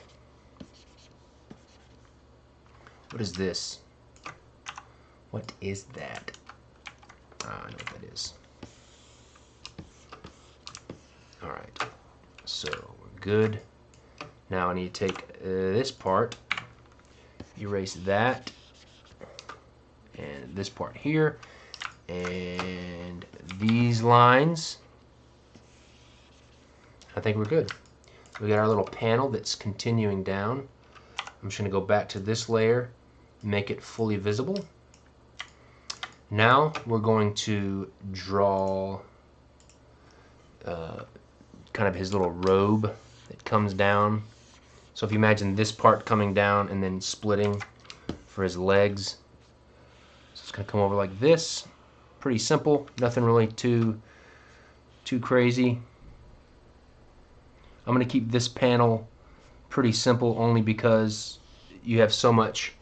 What is this? What is that? I know what that is. Alright, so we're good. Now I need to take this part, erase that, and this part here, and these lines. I think we're good. We got our little panel that's continuing down. I'm just going to go back to this layer, make it fully visible. Now we're going to draw kind of his little robe that comes down. So if you imagine this part coming down and then splitting for his legs. So it's going to come over like this. Pretty simple, nothing really too crazy. I'm going to keep this panel pretty simple only because you have so much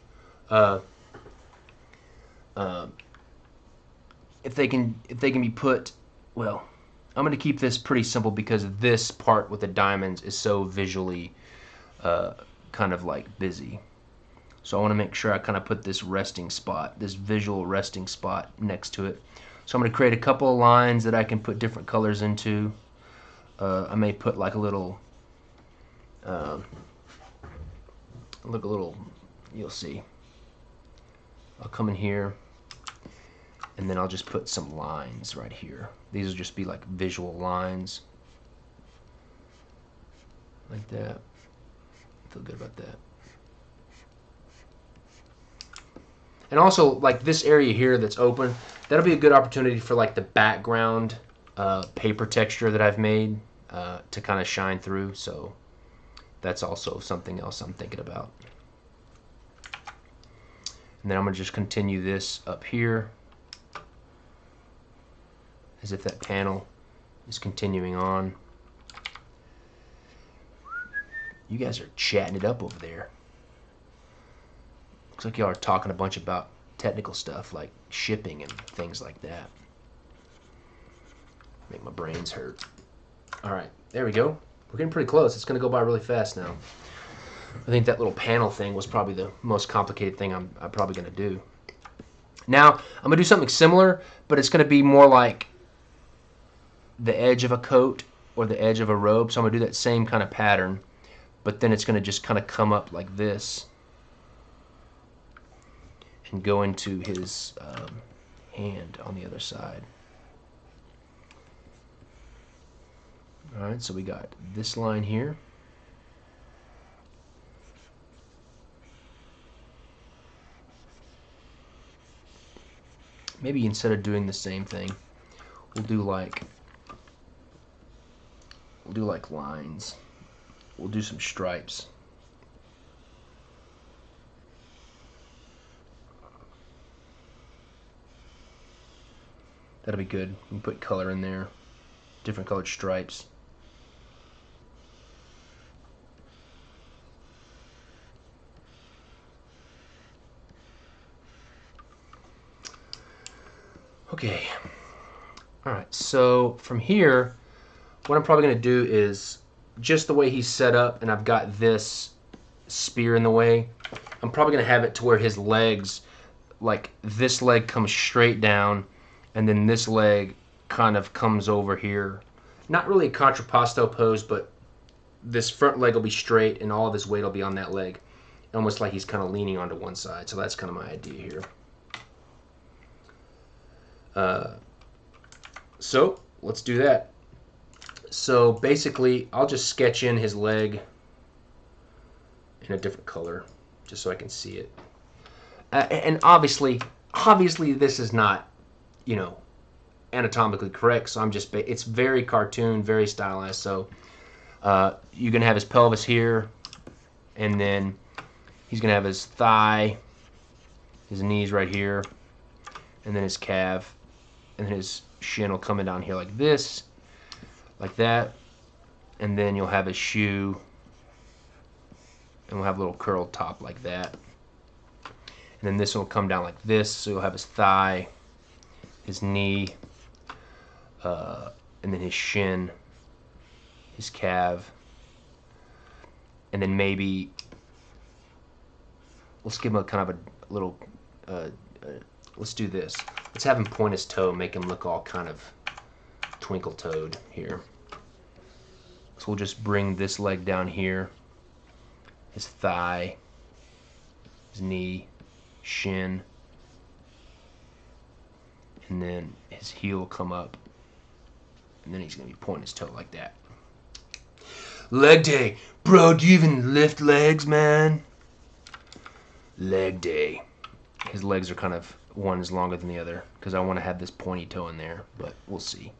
if they can be put, well, I'm going to keep this pretty simple because this part with the diamonds is so visually kind of like busy. So I want to make sure I kind of put this resting spot, this visual resting spot next to it. So I'm going to create a couple of lines that I can put different colors into. I may put like a little, you'll see. I'll come in here and then I'll just put some lines right here. These will just be like visual lines. Like that. Feel good about that. And also, like this area here that's open, that'll be a good opportunity for like the background paper texture that I've made to kind of shine through. So that's also something else I'm thinking about. And then I'm going to just continue this up here as if that panel is continuing on. You guys are chatting it up over there. Looks Looks like y'all are talking a bunch about technical stuff like shipping and things like that. Make my brains hurt. All right, there we go. We're getting pretty close. It's going to go by really fast now. I think that little panel thing was probably the most complicated thing I'm probably going to do. Now, I'm going to do something similar, but it's going to be more like the edge of a coat or the edge of a robe. So I'm going to do that same kind of pattern, but then it's going to just kind of come up like this and go into his hand on the other side. All right, so we got this line here. Maybe instead of doing the same thing, we'll do like lines. We'll do some stripes. That'll be good. You can put color in there, different colored stripes. Okay. All right. So from here, what I'm probably going to do is just the way he's set up, and I've got this spear in the way. I'm probably going to have it to where his legs, like this leg comes straight down, and then this leg kind of comes over here. Not really a contrapposto pose, but this front leg will be straight, and all of his weight will be on that leg, almost like he's kind of leaning onto one side. So that's kind of my idea here. So let's do that. So basically, I'll just sketch in his leg in a different color, just so I can see it. And obviously, this is not, you know, anatomically correct. So I'm just, it's very cartoon, very stylized. So you're gonna have his pelvis here, and then he's gonna have his thigh, his knees right here, and then his calf, and then his shin will come in down here like this, like that, and then you'll have his shoe, and we'll have a little curled top like that, and then this will come down like this, so you'll have his thigh, his knee, and then his shin, his calf, and then maybe let's give him a kind of a little let's do this. Let's have him point his toe, make him look all kind of twinkle-toed here. So we'll just bring this leg down here, his thigh, his knee, shin, and then his heel will come up, and then he's going to be pointing his toe like that. Leg day. Bro, do you even lift legs, man? Leg day. His legs are kind of, one is longer than the other because I want to have this pointy toe in there, but we'll see.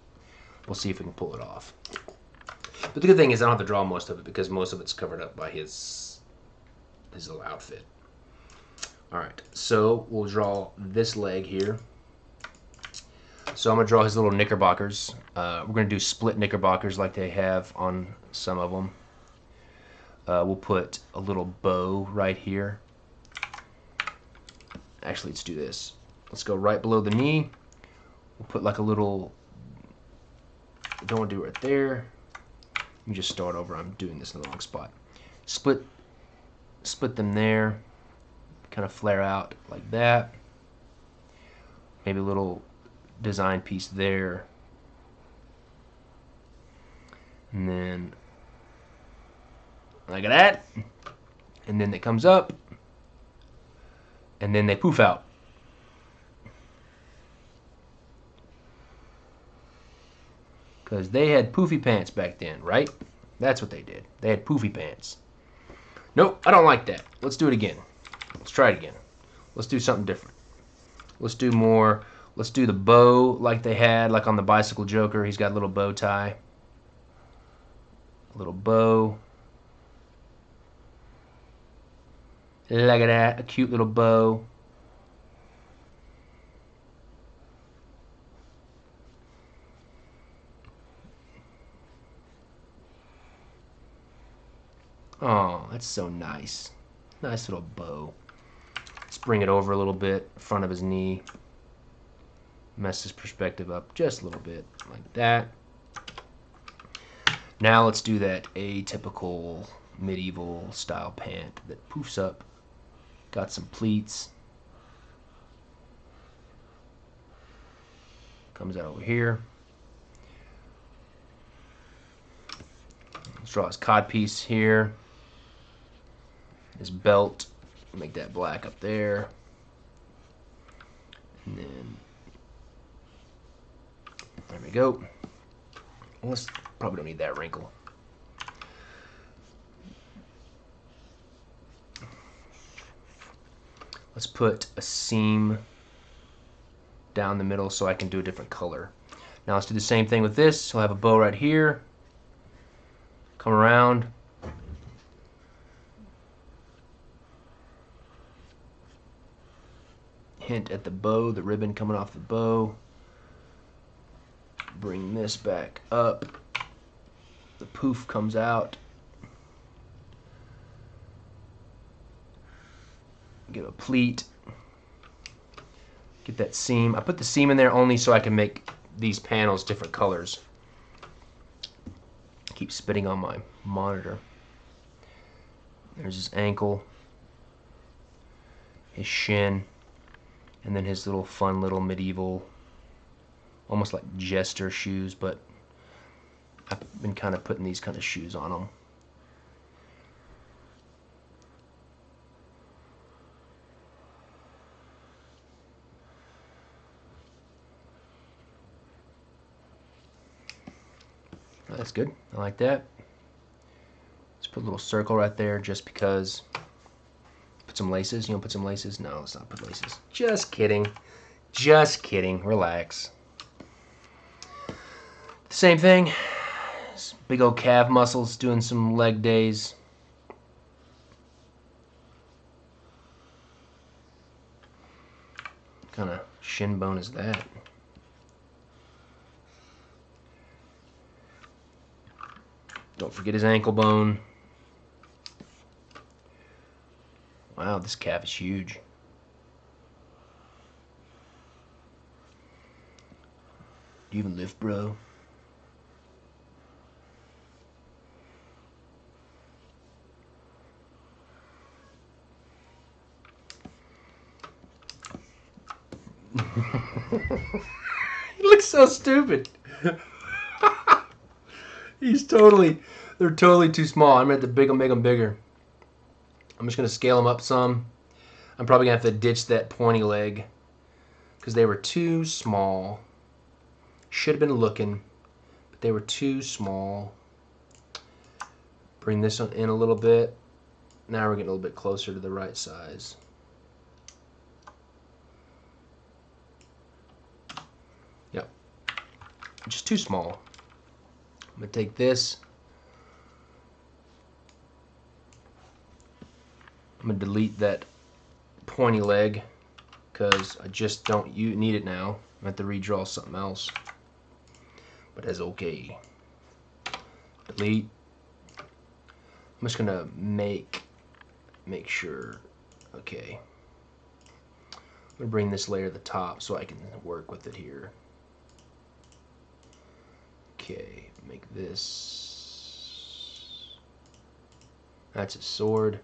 We'll see if we can pull it off. But the good thing is I don't have to draw most of it because most of it's covered up by his little outfit. Alright, so we'll draw this leg here. So I'm going to draw his little knickerbockers. We're going to do split knickerbockers like they have on some of them. We'll put a little bow right here. Actually, let's do this. Let's go right below the knee. We'll put like a little, don't want to do it right there. Let me just start over. I'm doing this in the wrong spot. Split them there. Kind of flare out like that. Maybe a little design piece there. And then like that. And then it comes up. And then they poof out. Because they had poofy pants back then, right? That's what they did. They had poofy pants. Nope, I don't like that. Let's do it again. Let's try it again. Let's do something different. Let's do more. Let's do the bow like they had, like on the Bicycle Joker. He's got a little bow tie. A little bow. Look at that, a cute little bow. Oh, that's so nice. Nice little bow. Let's bring it over a little bit, front of his knee. Mess his perspective up just a little bit, like that. Now let's do that atypical medieval style pant that poofs up. Got some pleats. Comes out over here. Let's draw his codpiece here. His belt. Make that black up there. And then there we go. Let's probably don't need that wrinkle. Let's put a seam down the middle so I can do a different color. Now let's do the same thing with this. So I'll have a bow right here. Come around. Hint at the bow, the ribbon coming off the bow. Bring this back up. The poof comes out. Give a pleat. Get that seam. I put the seam in there only so I can make these panels different colors. Keep spitting on my monitor. There's his ankle, his shin, and then his little fun little medieval, almost like jester shoes, but I've been kind of putting these kind of shoes on them. That's good. I like that. Let's put a little circle right there just because. Put some laces. You want to put some laces? No, let's not put laces. Just kidding. Just kidding. Relax. Same thing. Big old calf muscles doing some leg days. What kind of shin bone is that? Don't forget his ankle bone. Wow, this calf is huge. Do you even lift, bro? He looks so stupid. They're totally too small. I'm going to have to make them bigger. I'm just going to scale them up some. I'm probably going to have to ditch that pointy leg because they were too small. Should have been looking, but they were too small. Bring this one in a little bit. Now we're getting a little bit closer to the right size. Yep. Just too small. I'm going to take this. I'm going to delete that pointy leg because I just don't need it now. I have to redraw something else. But that's okay. Delete. I'm just going to make sure. Okay. I'm going to bring this layer to the top so I can work with it here. Okay, make this. That's a sword.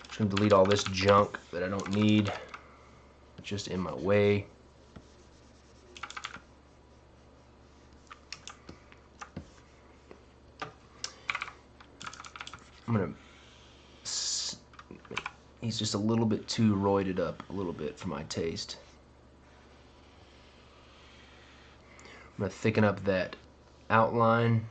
Just gonna delete all this junk that I don't need. It's just in my way. I'm gonna. He's just a little bit too roided up, a little bit for my taste. I'm going to thicken up that outline.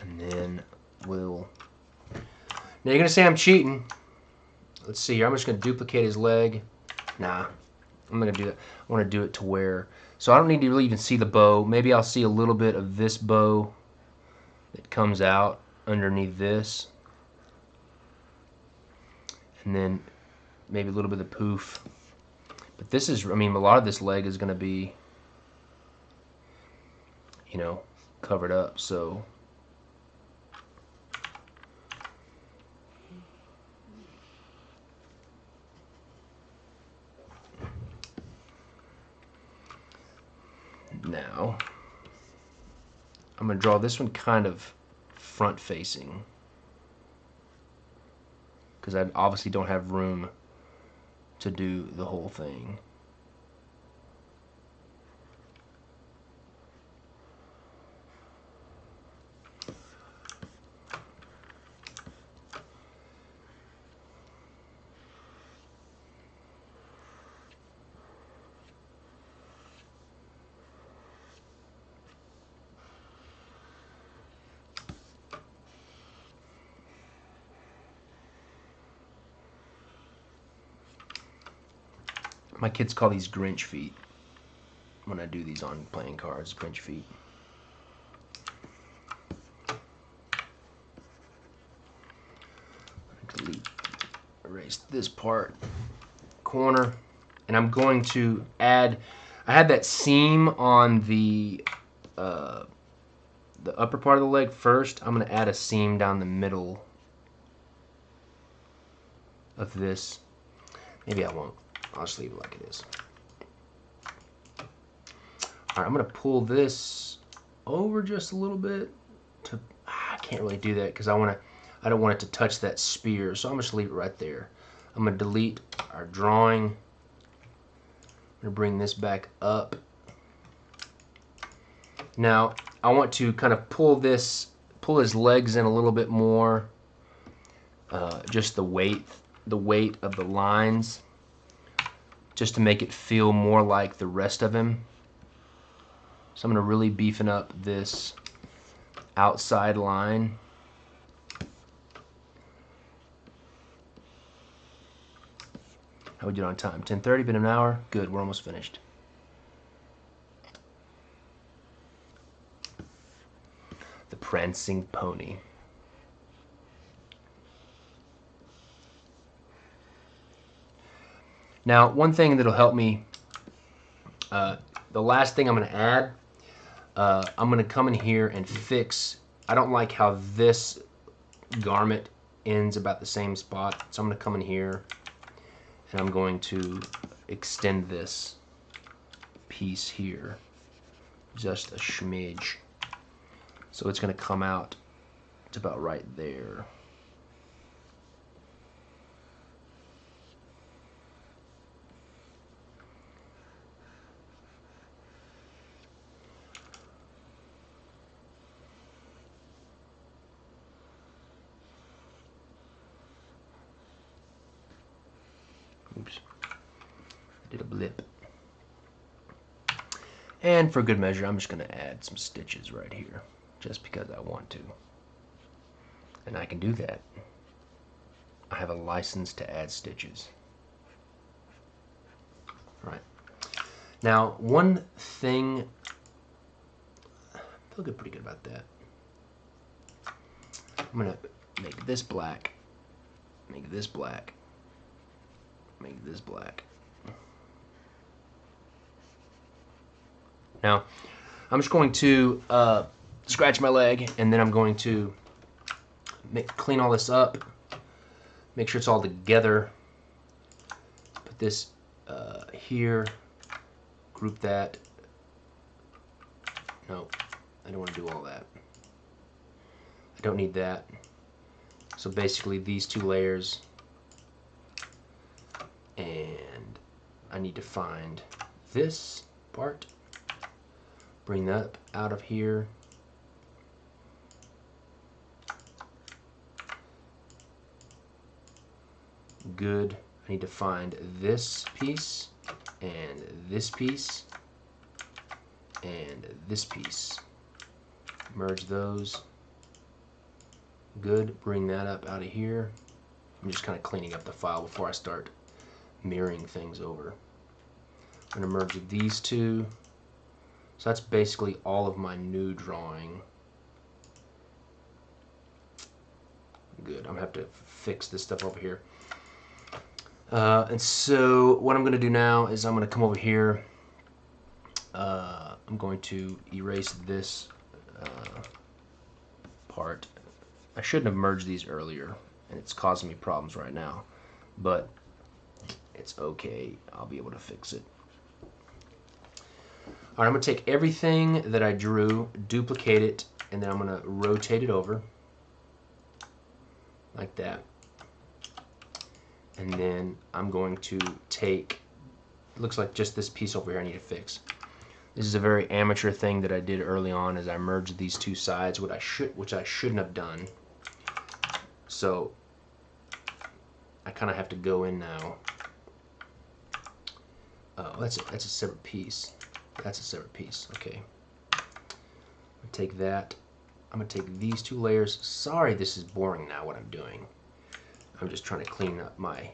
And then we'll... Now you're going to say I'm cheating. Let's see here. I'm just going to duplicate his leg. Nah, I'm not going to do that. I want to do it to where... So I don't need to really even see the bow. Maybe I'll see a little bit of this bow that comes out underneath this. And then maybe a little bit of the poof. But this is, I mean, a lot of this leg is going to be, you know, covered up. So Now, I'm going to draw this one kind of front facing, because I obviously don't have room to do the whole thing. My kids call these Grinch feet when I do these on playing cards, Grinch feet. Delete, erase this part, corner, and I'm going to add, I had that seam on the upper part of the leg first. I'm going to add a seam down the middle of this. Maybe I won't. I'll just leave it like it is. Alright, I'm going to pull this over just a little bit. I can't really do that because I don't want it to touch that spear, so I'm just leave it right there. I'm going to delete our drawing. I'm going to bring this back up. Now, I want to kind of pull his legs in a little bit more. Just the weight of the lines, just to make it feel more like the rest of him. So I'm going to really beefing up this outside line. How we doing on time? 10:30, been an hour? Good, we're almost finished. The Prancing Pony. Now, one thing that'll help me, the last thing I'm going to add, I'm going to come in here and fix, I don't like how this garment ends about the same spot, so I'm going to come in here and I'm going to extend this piece here just a smidge. So it's going to come out to about right there. Oops, I did a blip. And for good measure, I'm just going to add some stitches right here, just because I want to. And I can do that. I have a license to add stitches. Right. Now, one thing, I feel pretty good about that. I'm going to make this black, make this black, make this black. Now, I'm just going to scratch my leg, and then I'm going to clean all this up, make sure it's all together. Put this here, group that. No, I don't want to do all that. I don't need that. So basically these two layers, and I need to find this part, bring that out of here. Good. I need to find this piece and this piece and this piece. Merge those. Good. Bring that up out of here. I'm just kind of cleaning up the file before I start mirroring things over. I'm going to merge these two. So that's basically all of my new drawing. Good. I'm going to have to fix this stuff over here. And so what I'm going to do now is I'm going to come over here. I'm going to erase this part. I shouldn't have merged these earlier, and it's causing me problems right now. But it's okay. I'll be able to fix it. All right, I'm going to take everything that I drew, duplicate it, and then I'm going to rotate it over like that. And then I'm going to take, it looks like just this piece over here I need to fix. This is a very amateur thing that I did early on, as I merged these two sides, which I shouldn't have done. So I kind of have to go in now. Oh, that's a separate piece. That's a separate piece. Okay. I'm gonna take that. I'm gonna take these two layers. Sorry, this is boring now. What I'm doing. I'm just trying to clean up my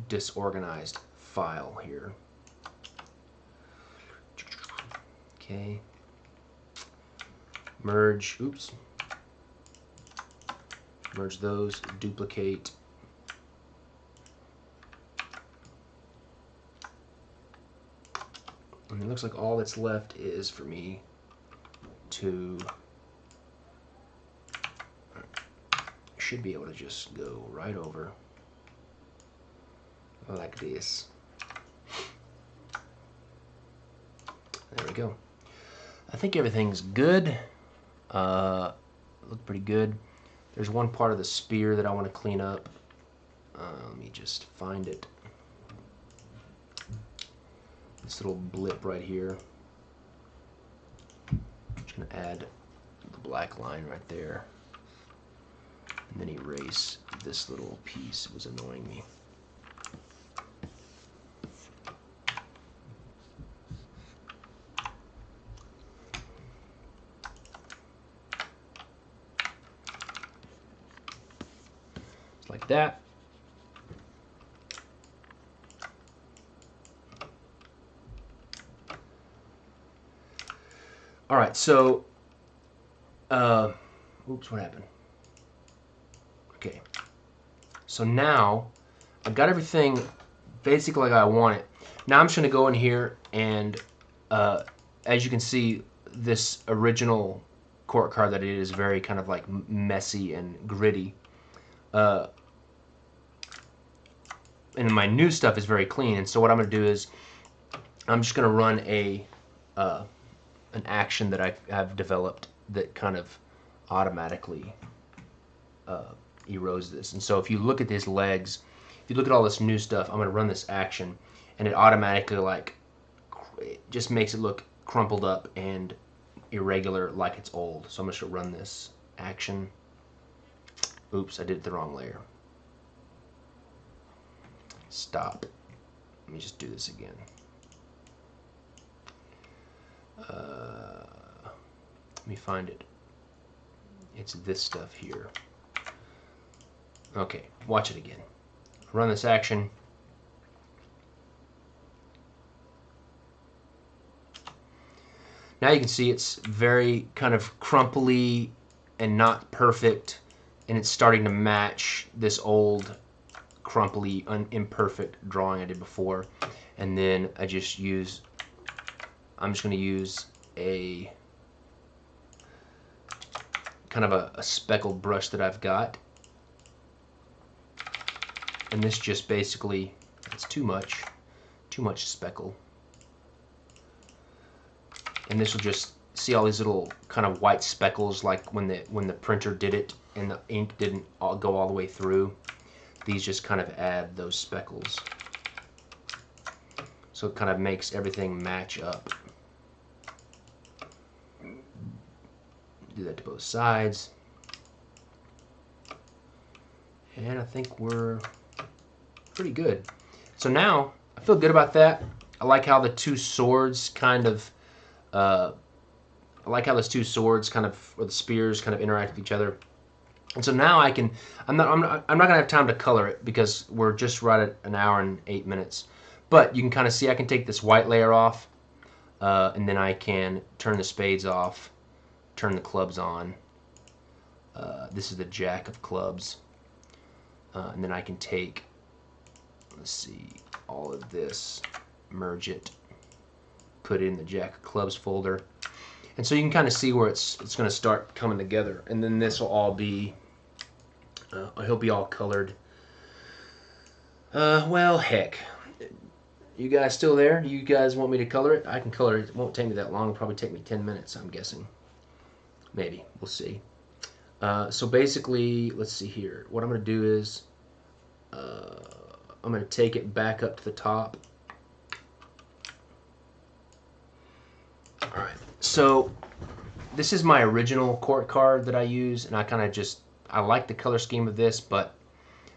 disorganized file here. Okay. Merge. Oops. Merge those. Duplicate. And it looks like all that's left is for me to, should be able to just go right over like this. There we go. I think everything's good. Look pretty good. There's one part of the spear that I want to clean up. Let me just find it. This little blip right here. I'm just going to add the black line right there. And then erase this little piece. It was annoying me. Just like that. All right, so, oops, what happened? Okay, so now I've got everything basically like I want it. Now I'm just gonna go in here and, as you can see, this original court card that I did is very kind of like messy and gritty. And my new stuff is very clean. And so what I'm gonna do is I'm just gonna run an action that I've developed that kind of automatically erodes this. And so if you look at these legs, if you look at all this new stuff, I'm going to run this action, and it automatically, like, it just makes it look crumpled up and irregular like it's old. So I'm just going to run this action. Oops, I did it the wrong layer. Stop. Let me just do this again. Let me find it. It's this stuff here. Okay, watch it again. Run this action. Now you can see it's very kind of crumply and not perfect, and it's starting to match this old crumply, imperfect drawing I did before. And then I'm just going to use a kind of a speckled brush that I've got. And this just basically, it's too much speckle. And this will just, see all these little kind of white speckles, like when the printer did it and the ink didn't go all the way through. These just kind of add those speckles. So it kind of makes everything match up. Do that to both sides. And I think we're pretty good. So now I feel good about that. I like how the two swords kind of or the spears kind of interact with each other. And so now I can, I'm not gonna have time to color it because we're just right at an hour and 8 minutes. But you can kind of see I can take this white layer off, and then I can turn the spades off, turn the clubs on. This is the jack of clubs. And then I can take, let's see, all of this, merge it, put it in the jack of clubs folder. And so you can kind of see where it's going to start coming together. And then this will all be, he'll be all colored. Well, heck, You guys still there? You guys want me to color it? I can color it. It won't take me that long. It'll probably take me 10 minutes, I'm guessing. Maybe. We'll see. So basically, let's see here. What I'm going to do is I'm going to take it back up to the top. All right. So this is my original court card that I use, and I like the color scheme of this, but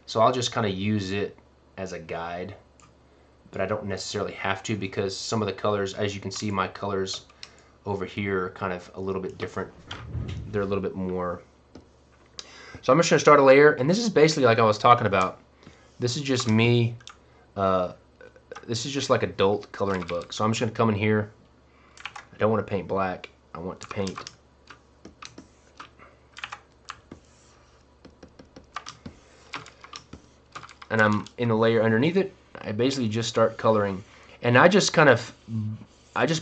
so I'll just kind of use it as a guide, but I don't necessarily have to because some of the colors, as you can see, my colors over here are kind of a little bit different. They're a little bit more. So I'm just going to start a layer, and this is basically like I was talking about. This is just me. This is just like adult coloring book. So I'm just going to come in here. I don't want to paint black. I want to paint and I'm in the layer underneath it. I basically just start coloring, and I just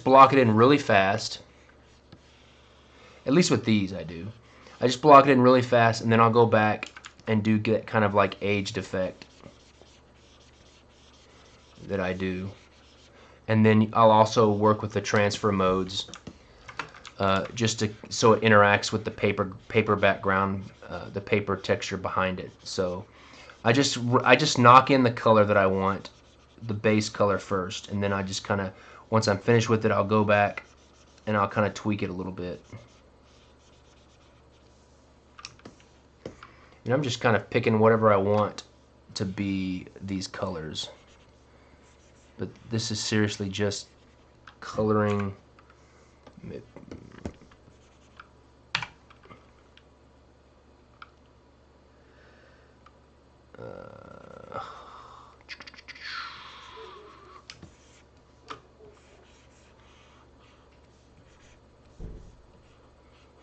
block it in really fast. At least with these I do. I just block it in really fast, and then I'll go back and get kind of like aged effect that I do. And then I'll also work with the transfer modes just so it interacts with the paper background, the paper texture behind it. So I just knock in the color that I want, the base color first, and then I just kind of, once I'm finished with it, I'll go back and I'll kind of tweak it a little bit. And I'm just kind of picking whatever I want to be these colors. But this is seriously just coloring.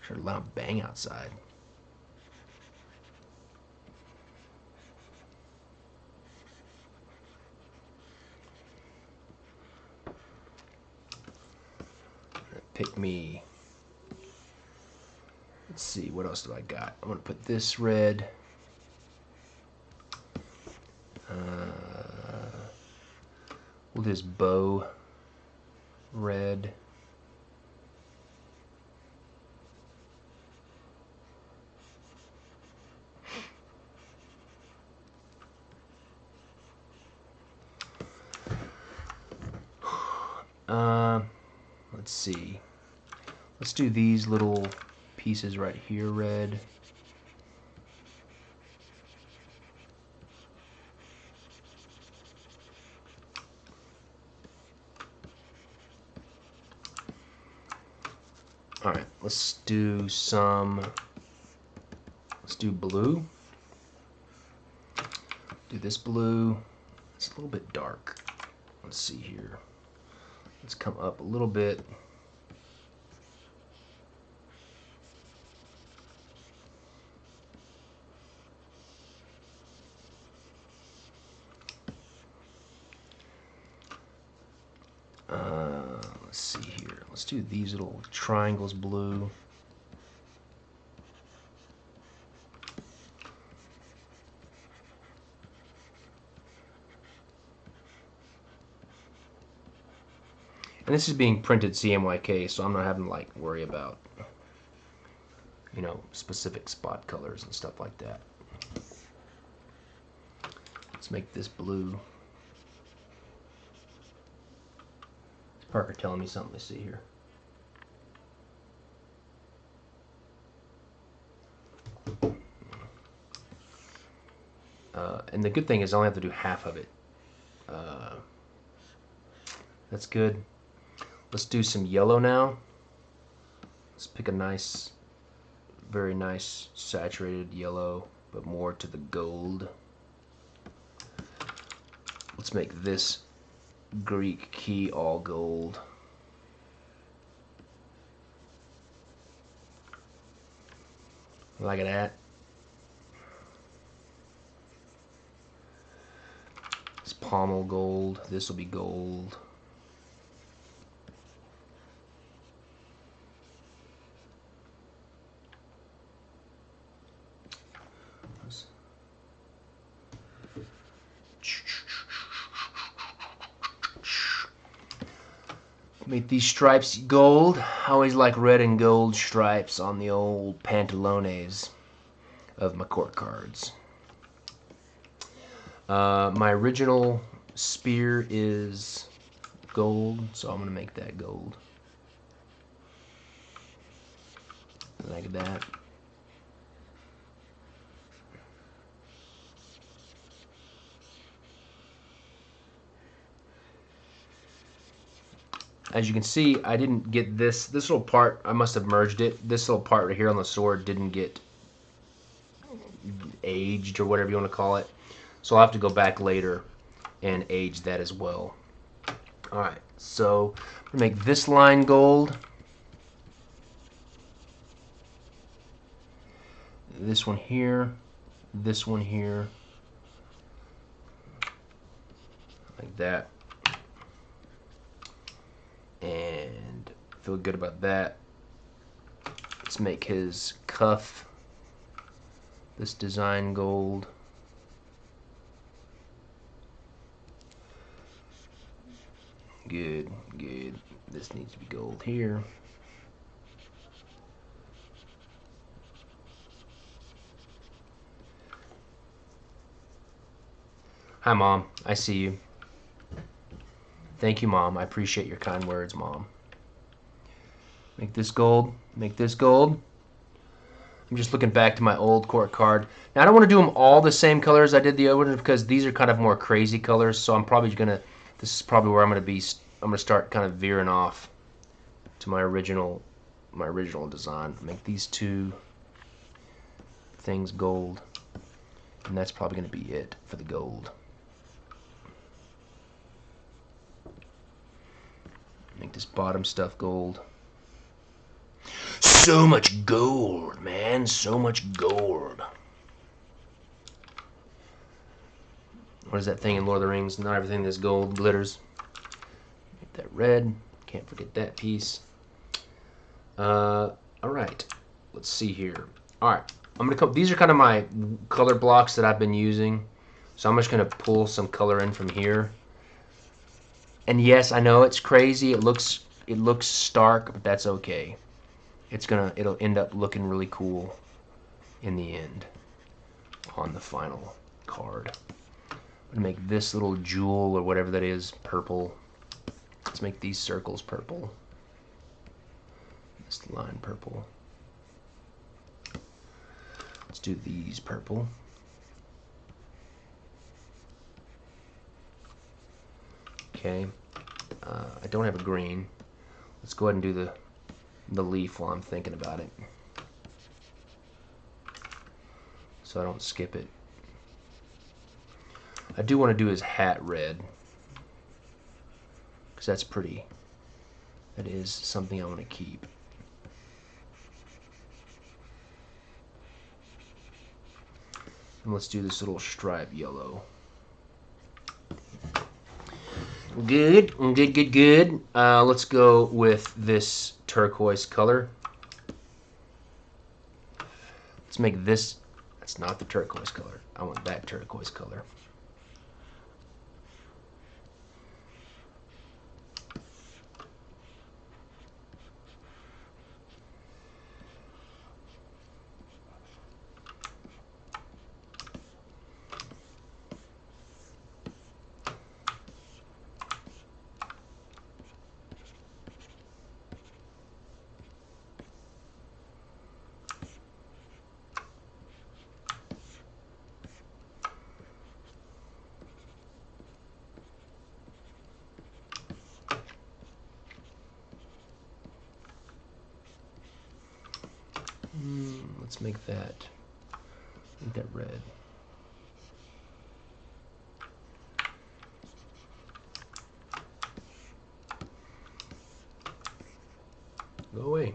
Should let them bang outside. Pick me. Let's see, what else do I got? I'm gonna put this red. We'll do this bow red. Let's see. Let's do these little pieces right here red. All right, let's do blue. Do this blue. It's a little bit dark. Let's see here. Let's come up a little bit. Let's see here. Let's do these little triangles blue. And this is being printed CMYK, so I'm not having to like worry about, you know, specific spot colors and stuff like that. Let's make this blue. Is Parker telling me something? Let's see here. And the good thing is I only have to do half of it. That's good. Let's do some yellow now. Let's pick a nice, very nice saturated yellow, but more to the gold. Let's make this Greek key all gold. Like that. It's pommel gold. This will be gold. Make these stripes gold. I always like red and gold stripes on the old pantalones of my court cards. My original spear is gold, so I'm going to make that gold. Like that. As you can see, I didn't get this little part. I must have merged it. This little part right here on the sword didn't get aged or whatever you want to call it. So I'll have to go back later and age that as well. Alright, so I'm going to make this line gold. This one here. This one here. Like that. And feel good about that. Let's make his cuff this design gold. Good, good. This needs to be gold here. Hi, Mom. I see you. Thank you, Mom. I appreciate your kind words, Mom. Make this gold. Make this gold. I'm just looking back to my old court card. Now, I don't want to do them all the same colors I did the other ones because these are kind of more crazy colors. So I'm probably going to, this is probably where I'm going to be, I'm going to start kind of veering off to my original design. Make these two things gold. And that's probably going to be it for the gold. Make this bottom stuff gold. So much gold, man. So much gold. What is that thing in Lord of the Rings? Not everything that's gold glitters. Make that red. Can't forget that piece. Alright. Let's see here. Alright. I'm gonna come. These are kind of my color blocks that I've been using. So I'm just gonna pull some color in from here. And yes, I know it's crazy. It looks stark, but that's okay. It'll end up looking really cool in the end on the final card. I'm gonna make this little jewel or whatever that is purple. Let's make these circles purple. This line purple. Let's do these purple. Okay. I don't have a green. Let's go ahead and do the leaf while I'm thinking about it, so I don't skip it. I do want to do his hat red because that's pretty. That is something I want to keep. And let's do this little stripe yellow. Good, good, good, good. Let's go with this turquoise color. Let's make this. That's not the turquoise color. I want that turquoise color. Let's make that red. Go away.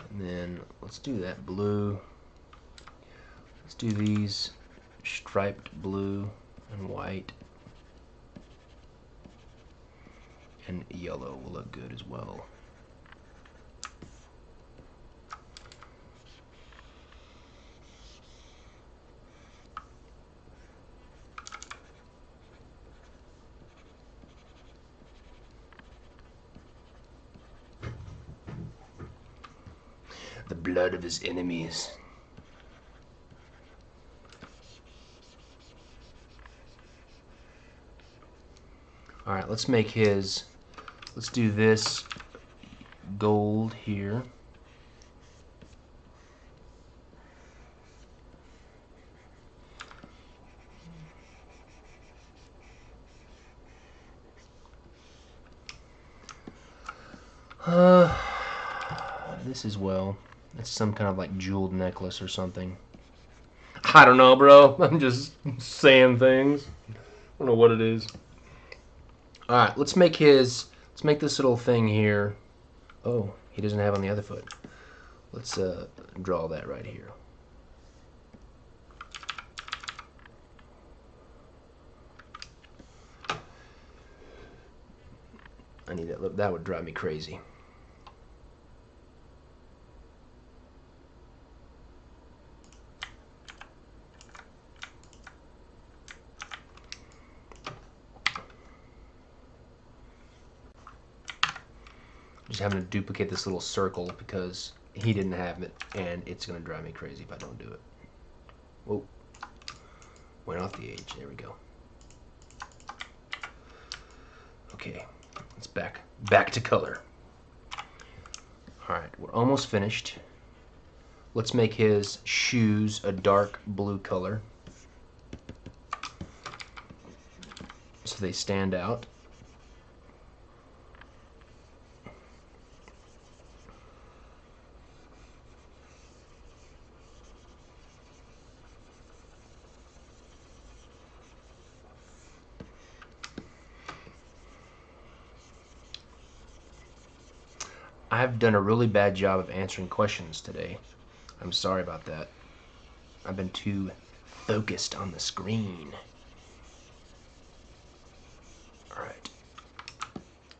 And then let's do that blue. Let's do these striped blue and white. And yellow will look good as well. blood of his enemies. Alright, let's make his, let's do this gold here. This as well. It's some kind of like jeweled necklace or something. I don't know, bro. I'm just saying things. I don't know what it is. Alright, let's make this little thing here. Oh, he doesn't have on the other foot. Let's draw that right here. I need that. That would drive me crazy. Just having to duplicate this little circle because he didn't have it, and it's going to drive me crazy if I don't do it. Whoa. Went off the edge. There we go. Okay. It's back to color. Alright, we're almost finished. Let's make his shoes a dark blue color so they stand out. I've done a really bad job of answering questions today. I'm sorry about that. I've been too focused on the screen. Alright.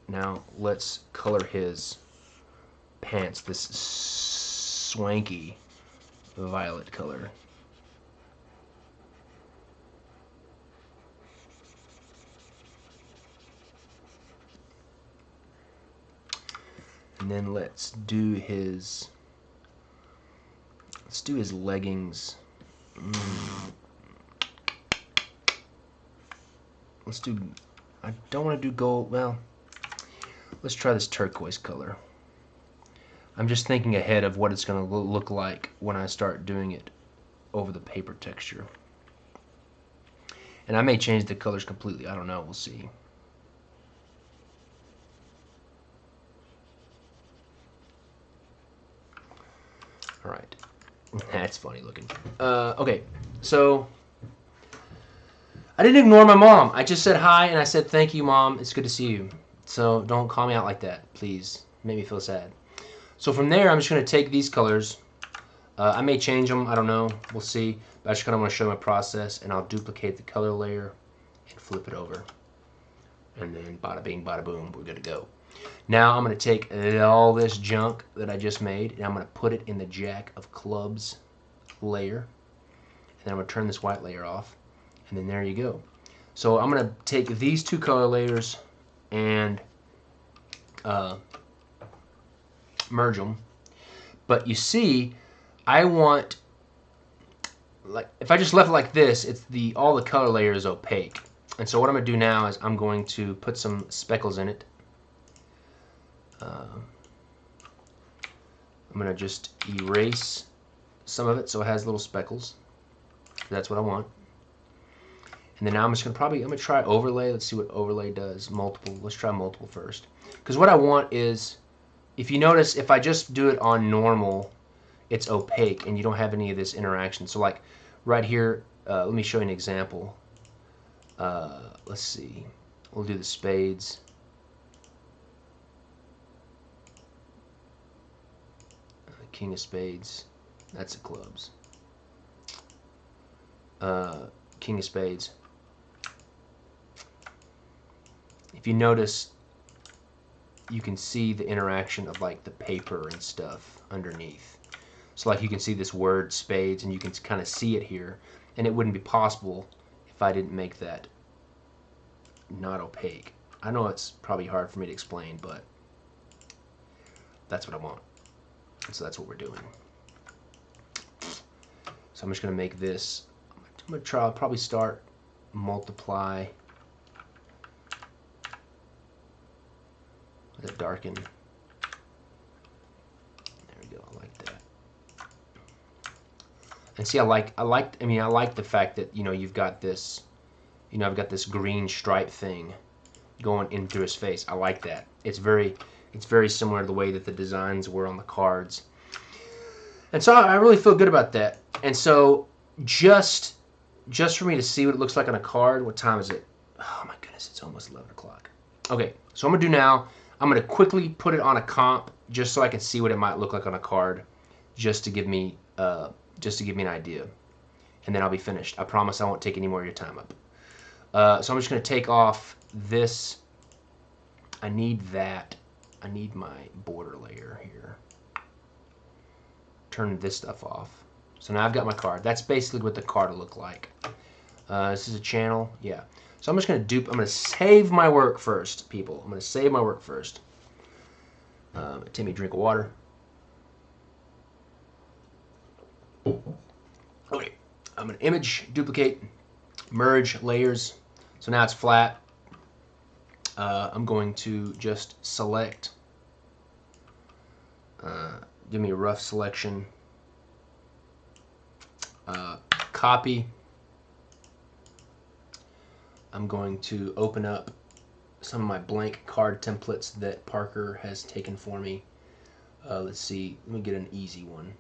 Now let's color his pants this swanky violet color. And then let's do his leggings. I don't want to do gold. Well, let's try this turquoise color. I'm just thinking ahead of what it's going to look like when I start doing it over the paper texture. And I may change the colors completely. I don't know. We'll see. Alright. That's funny looking. Okay, so I didn't ignore my mom. I just said hi and I said thank you, Mom. It's good to see you. So don't call me out like that, please. Make me feel sad. So from there, I'm just going to take these colors. I may change them. I don't know. We'll see. But I just kind of want to show my process, and I'll duplicate the color layer and flip it over. And then bada bing, bada boom, we're good to go. Now I'm going to take all this junk that I just made, and I'm going to put it in the Jack of Clubs layer. And then I'm going to turn this white layer off, and then there you go. So I'm going to take these two color layers and merge them. But you see, I want, like, if I just left it like this, it's all the color layer is opaque. And so what I'm going to do now is I'm going to put some speckles in it. I'm going to just erase some of it so it has little speckles. That's what I want. And then now I'm just going to I'm going to try overlay. Let's see what overlay does. Multiple. Let's try multiple first. Because what I want is, if you notice, if I just do it on normal, it's opaque and you don't have any of this interaction. So like right here, let me show you an example. Let's see. We'll do the spades. King of spades. That's the clubs. King of spades. If you notice, you can see the interaction of like the paper and stuff underneath. So like you can see this word spades, and you can kind of see it here, and it wouldn't be possible if I didn't make that not opaque. I know it's probably hard for me to explain, but that's what I want. So that's what we're doing. So I'm just going to make this, I'm going to try, I'll probably start multiply, let it darken. There we go, I like that. And see, I like the fact that, you know, you've got this, you know, I've got this green stripe thing going in through his face. I like that. It's very similar to the way that the designs were on the cards. And so I really feel good about that. And so just for me to see what it looks like on a card, what time is it? Oh my goodness, it's almost 11 o'clock. Okay, so I'm gonna do now, I'm gonna quickly put it on a comp just so I can see what it might look like on a card, just to give me an idea. And then I'll be finished. I promise I won't take any more of your time up. So I'm just gonna take off this. I need that. I need my border layer here. Turn this stuff off. So now I've got my card. That's basically what the card will look like. This is a channel, yeah. So I'm just gonna I'm gonna save my work first, people. I'm gonna save my work first. Take me a drink of water. Okay, I'm gonna image, duplicate, merge layers. So now it's flat. I'm going to just select, give me a rough selection, copy. I'm going to open up some of my blank card templates that Parker has taken for me. Let's see, let me get an easy one.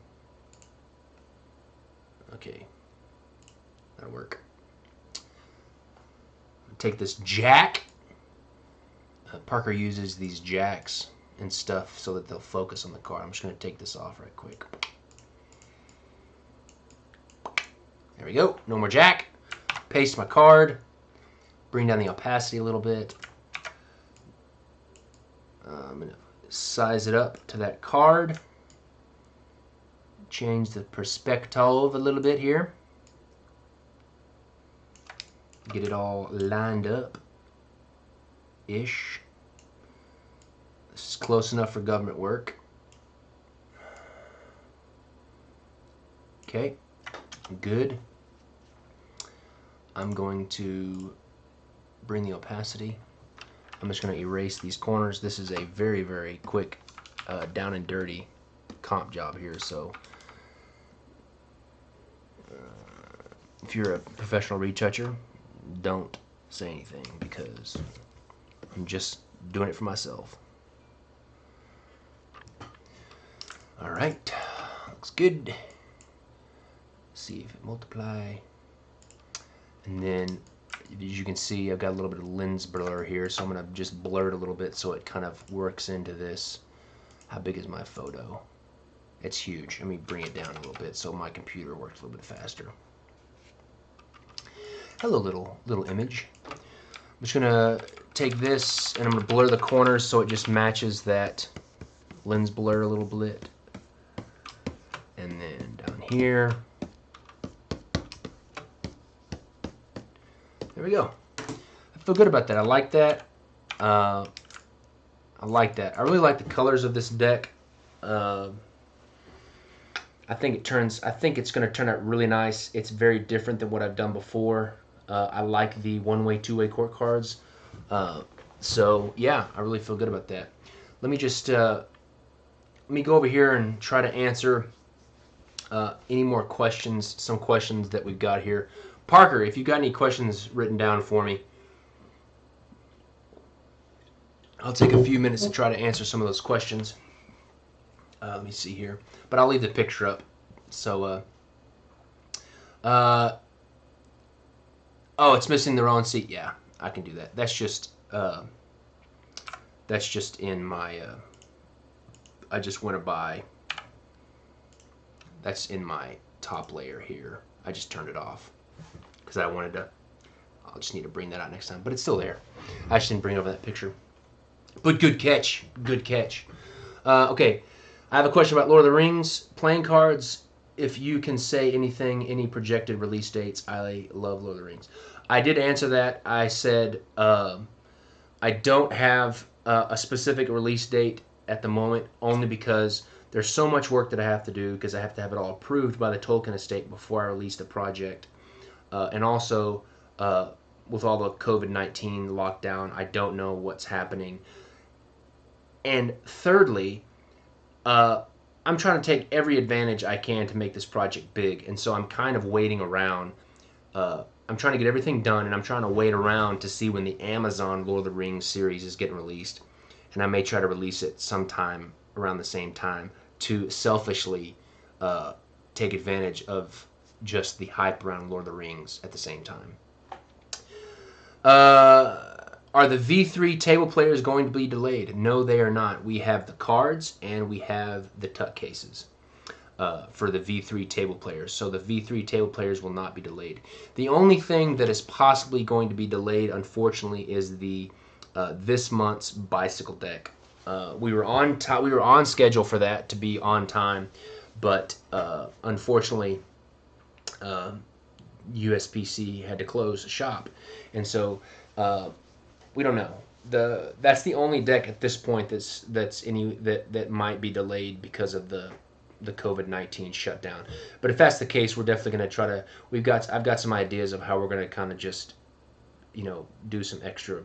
Okay, that'll work. Take this jack. Parker uses these jacks and stuff so that they'll focus on the card. I'm just going to take this off right quick. There we go. No more jack. Paste my card. Bring down the opacity a little bit. I'm going to size it up to that card. Change the perspective a little bit here. Get it all lined up ish. This is close enough for government work. Okay, good. I'm going to bring the opacity. I'm just going to erase these corners. This is a very, very quick down and dirty comp job here. So if you're a professional retoucher, don't say anything because I'm just doing it for myself. All right, looks good. See if it multiply. And then, as you can see, I've got a little bit of lens blur here, so I'm gonna just blur it a little bit so it kind of works into this. How big is my photo? It's huge. Let me bring it down a little bit so my computer works a little bit faster. Hello, little image. I'm just gonna take this and I'm gonna blur the corners so it just matches that lens blur a little bit. And then down here. There we go. I feel good about that. I like that. I like that. I really like the colors of this deck. I think it's going to turn out really nice. It's very different than what I've done before. I like the one-way, two-way court cards. So yeah, I really feel good about that. Let me just let me go over here and try to answer any more questions. Some questions that we've got here. Parker, if you got any questions written down for me, I'll take a few minutes to try to answer some of those questions. Let me see here, but I'll leave the picture up. So, oh, it's missing the wrong seat. Yeah, I can do that. That's just in my. I just went by. That's in my top layer here. I just turned it off because I wanted to. I'll just need to bring that out next time, but it's still there. I just didn't bring over that picture. But good catch. Good catch. Okay, I have a question about Lord of the Rings playing cards. If you can say anything, any projected release dates. I love Lord of the Rings. I did answer that. I said I don't have a specific release date at the moment, only because there's so much work that I have to do because I have to have it all approved by the Tolkien estate before I release the project. And also, with all the COVID-19 lockdown, I don't know what's happening. And thirdly, I'm trying to take every advantage I can to make this project big. And so I'm kind of waiting around. I'm trying to get everything done, and I'm trying to wait around to see when the Amazon Lord of the Rings series is getting released. And I may try to release it sometime around the same time to selfishly take advantage of just the hype around Lord of the Rings at the same time. Are the V3 table players going to be delayed? No, they are not. We have the cards and we have the tuck cases for the V3 table players. So the V3 table players will not be delayed. The only thing that is possibly going to be delayed, unfortunately, is the this month's bicycle deck. We were on schedule for that to be on time, but unfortunately, USPC had to close shop, and so we don't know. That's the only deck at this point that might be delayed because of the COVID-19 shutdown. But if that's the case, we're definitely going to try to. I've got some ideas of how we're going to kind of just, do some extra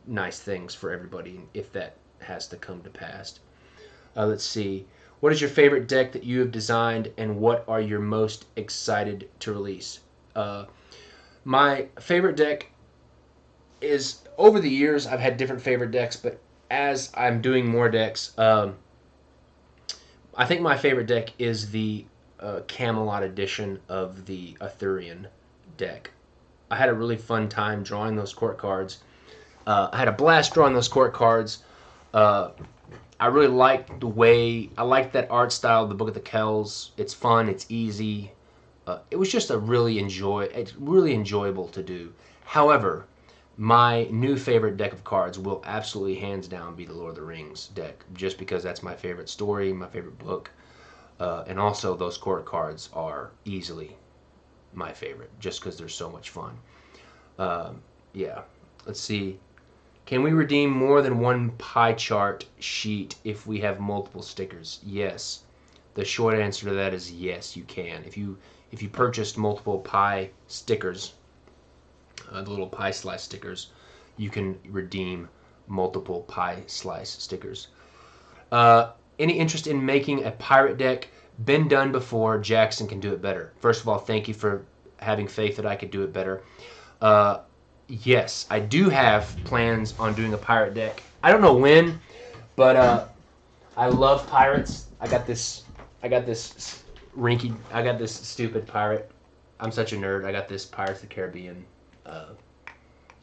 nice things for everybody if that has to come to pass. Let's see. What is your favorite deck that you have designed, and what are you most excited to release? My favorite deck is, over the years, I've had different favorite decks, but as I'm doing more decks, I think my favorite deck is the Camelot edition of the Arthurian deck. I had a really fun time drawing those court cards. I had a blast drawing those court cards. I really like I like that art style of the Book of the Kells. It's fun, it's easy. It was just it's really enjoyable to do. However, my new favorite deck of cards will absolutely, hands down, be the Lord of the Rings deck, just because that's my favorite story, my favorite book, and also those court cards are easily my favorite, just because they're so much fun. Yeah, let's see. Can we redeem more than one pie chart sheet if we have multiple stickers? Yes. The short answer to that is yes, you can. If you purchased multiple pie stickers, the little pie slice stickers, you can redeem multiple pie slice stickers. Any interest in making a pirate deck? Been done before. Jackson can do it better. First of all, thank you for having faith that I could do it better. Yes, I do have plans on doing a pirate deck. I don't know when, but I love pirates. I got this stupid pirate. I'm such a nerd. I got this Pirates of the Caribbean. That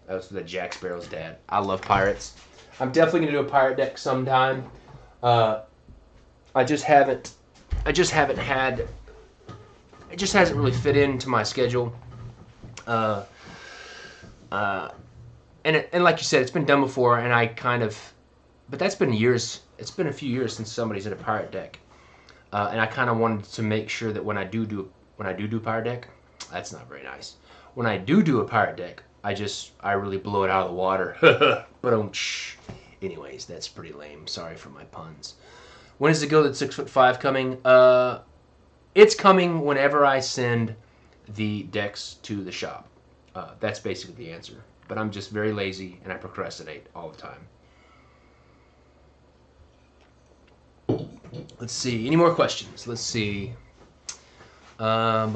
was the Jack Sparrow's dad. I love pirates. I'm definitely gonna do a pirate deck sometime. It just hasn't really fit into my schedule. And like you said, it's been done before, and but that's been years. It's been a few years since somebody's in a pirate deck, and I kind of wanted to make sure that when I do a pirate deck, that's not very nice. When I do a pirate deck, I really blow it out of the water. But anyways, that's pretty lame. Sorry for my puns. When is the Gilded 6'5" coming? It's coming whenever I send the decks to the shop. That's basically the answer. But I'm just very lazy and I procrastinate all the time. Let's see. Any more questions? Let's see. I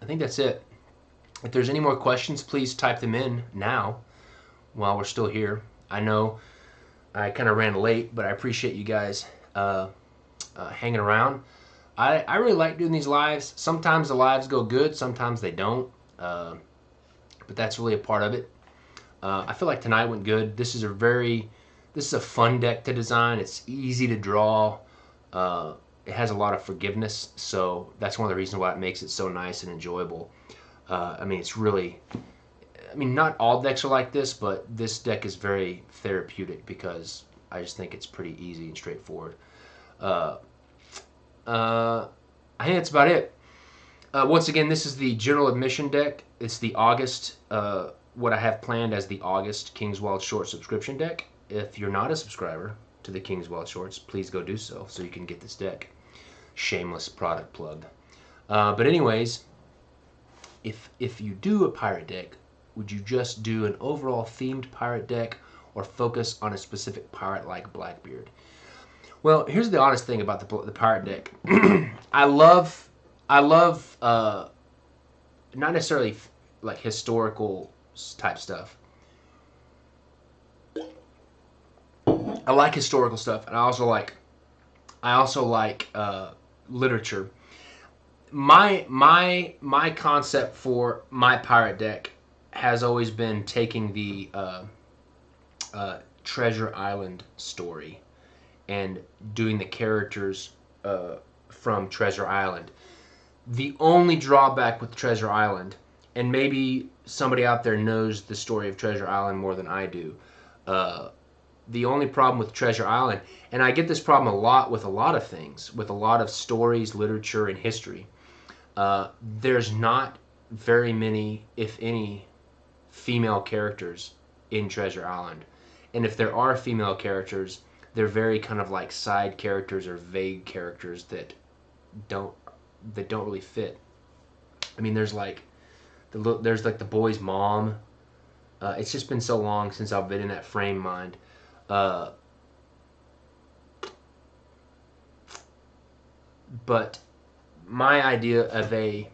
think that's it. If there's any more questions, please type them in now while we're still here. I know I kind of ran late, but I appreciate you guys hanging around. I really like doing these lives. Sometimes the lives go good, sometimes they don't. But that's really a part of it. I feel like tonight went good. This is a fun deck to design. It's easy to draw. It has a lot of forgiveness, so that's one of the reasons why it makes it so nice and enjoyable. Not all decks are like this, but this deck is very therapeutic because I just think it's pretty easy and straightforward. I think that's about it. Once again, this is the general admission deck. It's the August, what I have planned as the August King's Wild Short subscription deck. If you're not a subscriber, to the Kingswell Shorts, please go do so you can get this deck. Shameless product plug. But anyways, if you do a pirate deck, would you just do an overall themed pirate deck or focus on a specific pirate like Blackbeard? Well, here's the honest thing about the pirate deck. I love not necessarily like historical type stuff. I like historical stuff, and I also like literature. My concept for my pirate deck has always been taking the Treasure Island story and doing the characters from Treasure Island. The only drawback with Treasure Island, and maybe somebody out there knows the story of Treasure Island more than I do, the only problem with Treasure Island, and I get this problem a lot with a lot of things, with a lot of stories, literature, and history, there's not very many, if any, female characters in Treasure Island. And if there are female characters, they're very kind of like side characters or vague characters that don't really fit. I mean, there's like the boy's mom. It's just been so long since I've been in that frame of mind. But my idea of a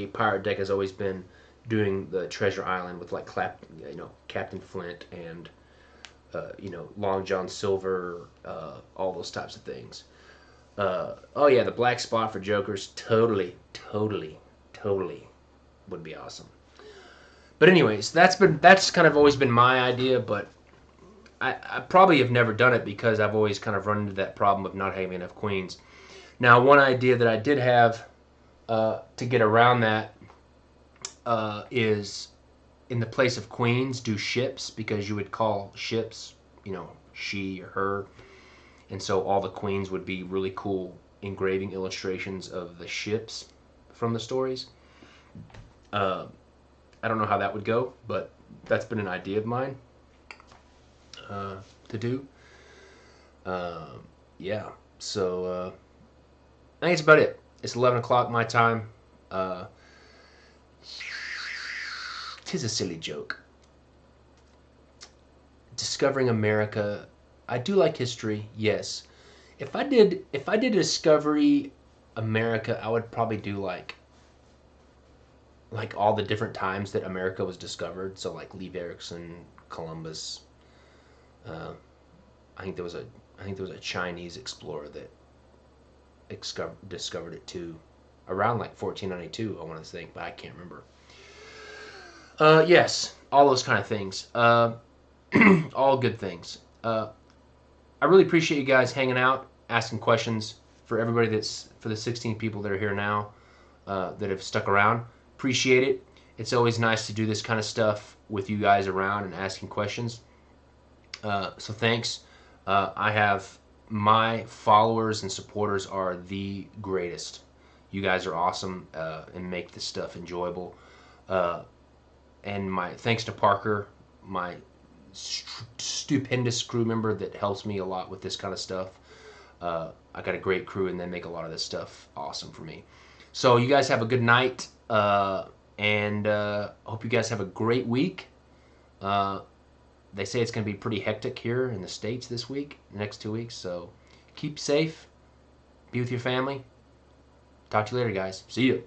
pirate deck has always been doing the Treasure Island with like Captain Flint and Long John Silver, all those types of things. Oh yeah, the black spot for Jokers, totally would be awesome. But anyways, that's kind of always been my idea, but I probably have never done it because I've always kind of run into that problem of not having enough queens. Now, one idea that I did have to get around that is in the place of queens, do ships, because you would call ships, she or her, and so all the queens would be really cool engraving illustrations of the ships from the stories. I don't know how that would go, but that's been an idea of mine to do. Yeah, so I think it's about it. It's 11 o'clock my time. Tis a silly joke. Discovering America. I do like history, yes. If I did Discovery America, I would probably do like all the different times that America was discovered. So like Leif Erikson, Columbus. I think there was a Chinese explorer that discovered it too, around like 1492. I want to think, but I can't remember. Yes, all those kind of things. All good things. I really appreciate you guys hanging out, asking questions. For everybody for the 16 people that are here now, that have stuck around, appreciate it. It's always nice to do this kind of stuff with you guys around and asking questions. So thanks. I have my followers and supporters are the greatest. You guys are awesome and make this stuff enjoyable. And my thanks to Parker, my stupendous crew member that helps me a lot with this kind of stuff. I got a great crew, and they make a lot of this stuff awesome for me. So you guys have a good night, and hope you guys have a great week. They say it's going to be pretty hectic here in the States this week, the next 2 weeks. So keep safe, be with your family. Talk to you later, guys. See you.